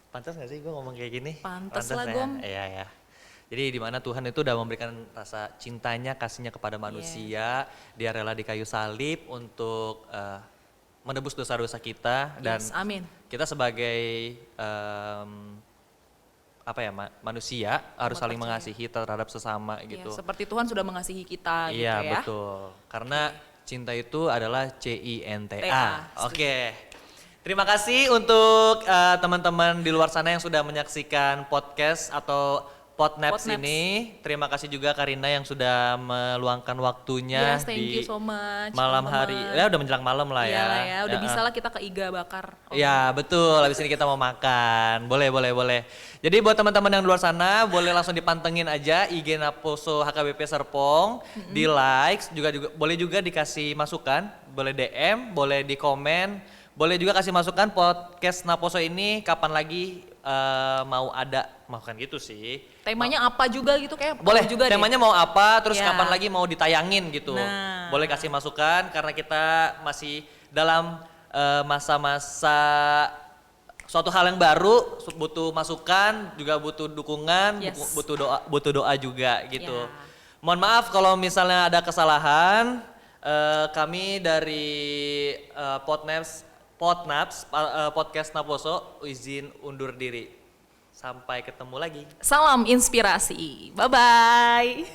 Speaker 1: Pantas gak sih gue ngomong kayak gini?
Speaker 2: Pantas lah,
Speaker 1: ya?
Speaker 2: Gom.
Speaker 1: Iya ya. Jadi di mana Tuhan itu udah memberikan rasa cintanya, kasihnya kepada manusia. Dia rela di kayu salib untuk menebus dosa-dosa kita dan
Speaker 2: Yes, amin.
Speaker 1: kita sebagai manusia harus saling
Speaker 2: percaya.
Speaker 1: mengasihi terhadap sesama
Speaker 2: Ya,
Speaker 1: gitu.
Speaker 2: seperti Tuhan sudah mengasihi kita
Speaker 1: Iya
Speaker 2: gitu ya.
Speaker 1: betul. Karena cinta itu adalah CINTA.
Speaker 2: TA,
Speaker 1: Oke. Terima kasih untuk teman-teman di luar sana yang sudah menyaksikan podcast atau Podnaps
Speaker 2: Podnaps.
Speaker 1: ini. Terima kasih juga Karina yang sudah meluangkan waktunya
Speaker 2: Yes, thank
Speaker 1: di
Speaker 2: you so much.
Speaker 1: malam
Speaker 2: teman-teman.
Speaker 1: hari. Ya udah menjelang malam lah ya.
Speaker 2: Iyalah ya, udah
Speaker 1: Ya,
Speaker 2: bisa lah kita ke Iga bakar.
Speaker 1: Ya betul, habis ini kita mau makan. Boleh. Jadi buat teman-teman yang di luar sana, boleh langsung dipantengin aja IG Naposo HKBP Serpong, di like, boleh juga dikasih masukan, boleh DM, boleh di komen, boleh juga kasih masukan podcast Naposo ini kapan lagi mau ada, mau kan gitu sih.
Speaker 2: Temanya apa juga gitu kayak
Speaker 1: Boleh,
Speaker 2: tahu juga
Speaker 1: temanya mau apa, terus
Speaker 2: Ya.
Speaker 1: kapan lagi mau ditayangin gitu.
Speaker 2: Nah.
Speaker 1: Boleh kasih masukan karena kita masih dalam masa-masa suatu hal yang baru, butuh masukan, juga butuh dukungan,
Speaker 2: Yes.
Speaker 1: butuh doa juga gitu.
Speaker 2: Ya.
Speaker 1: Mohon maaf kalau misalnya ada kesalahan, kami dari podcast Naposo izin undur diri. Sampai ketemu lagi.
Speaker 2: Salam inspirasi. Bye bye.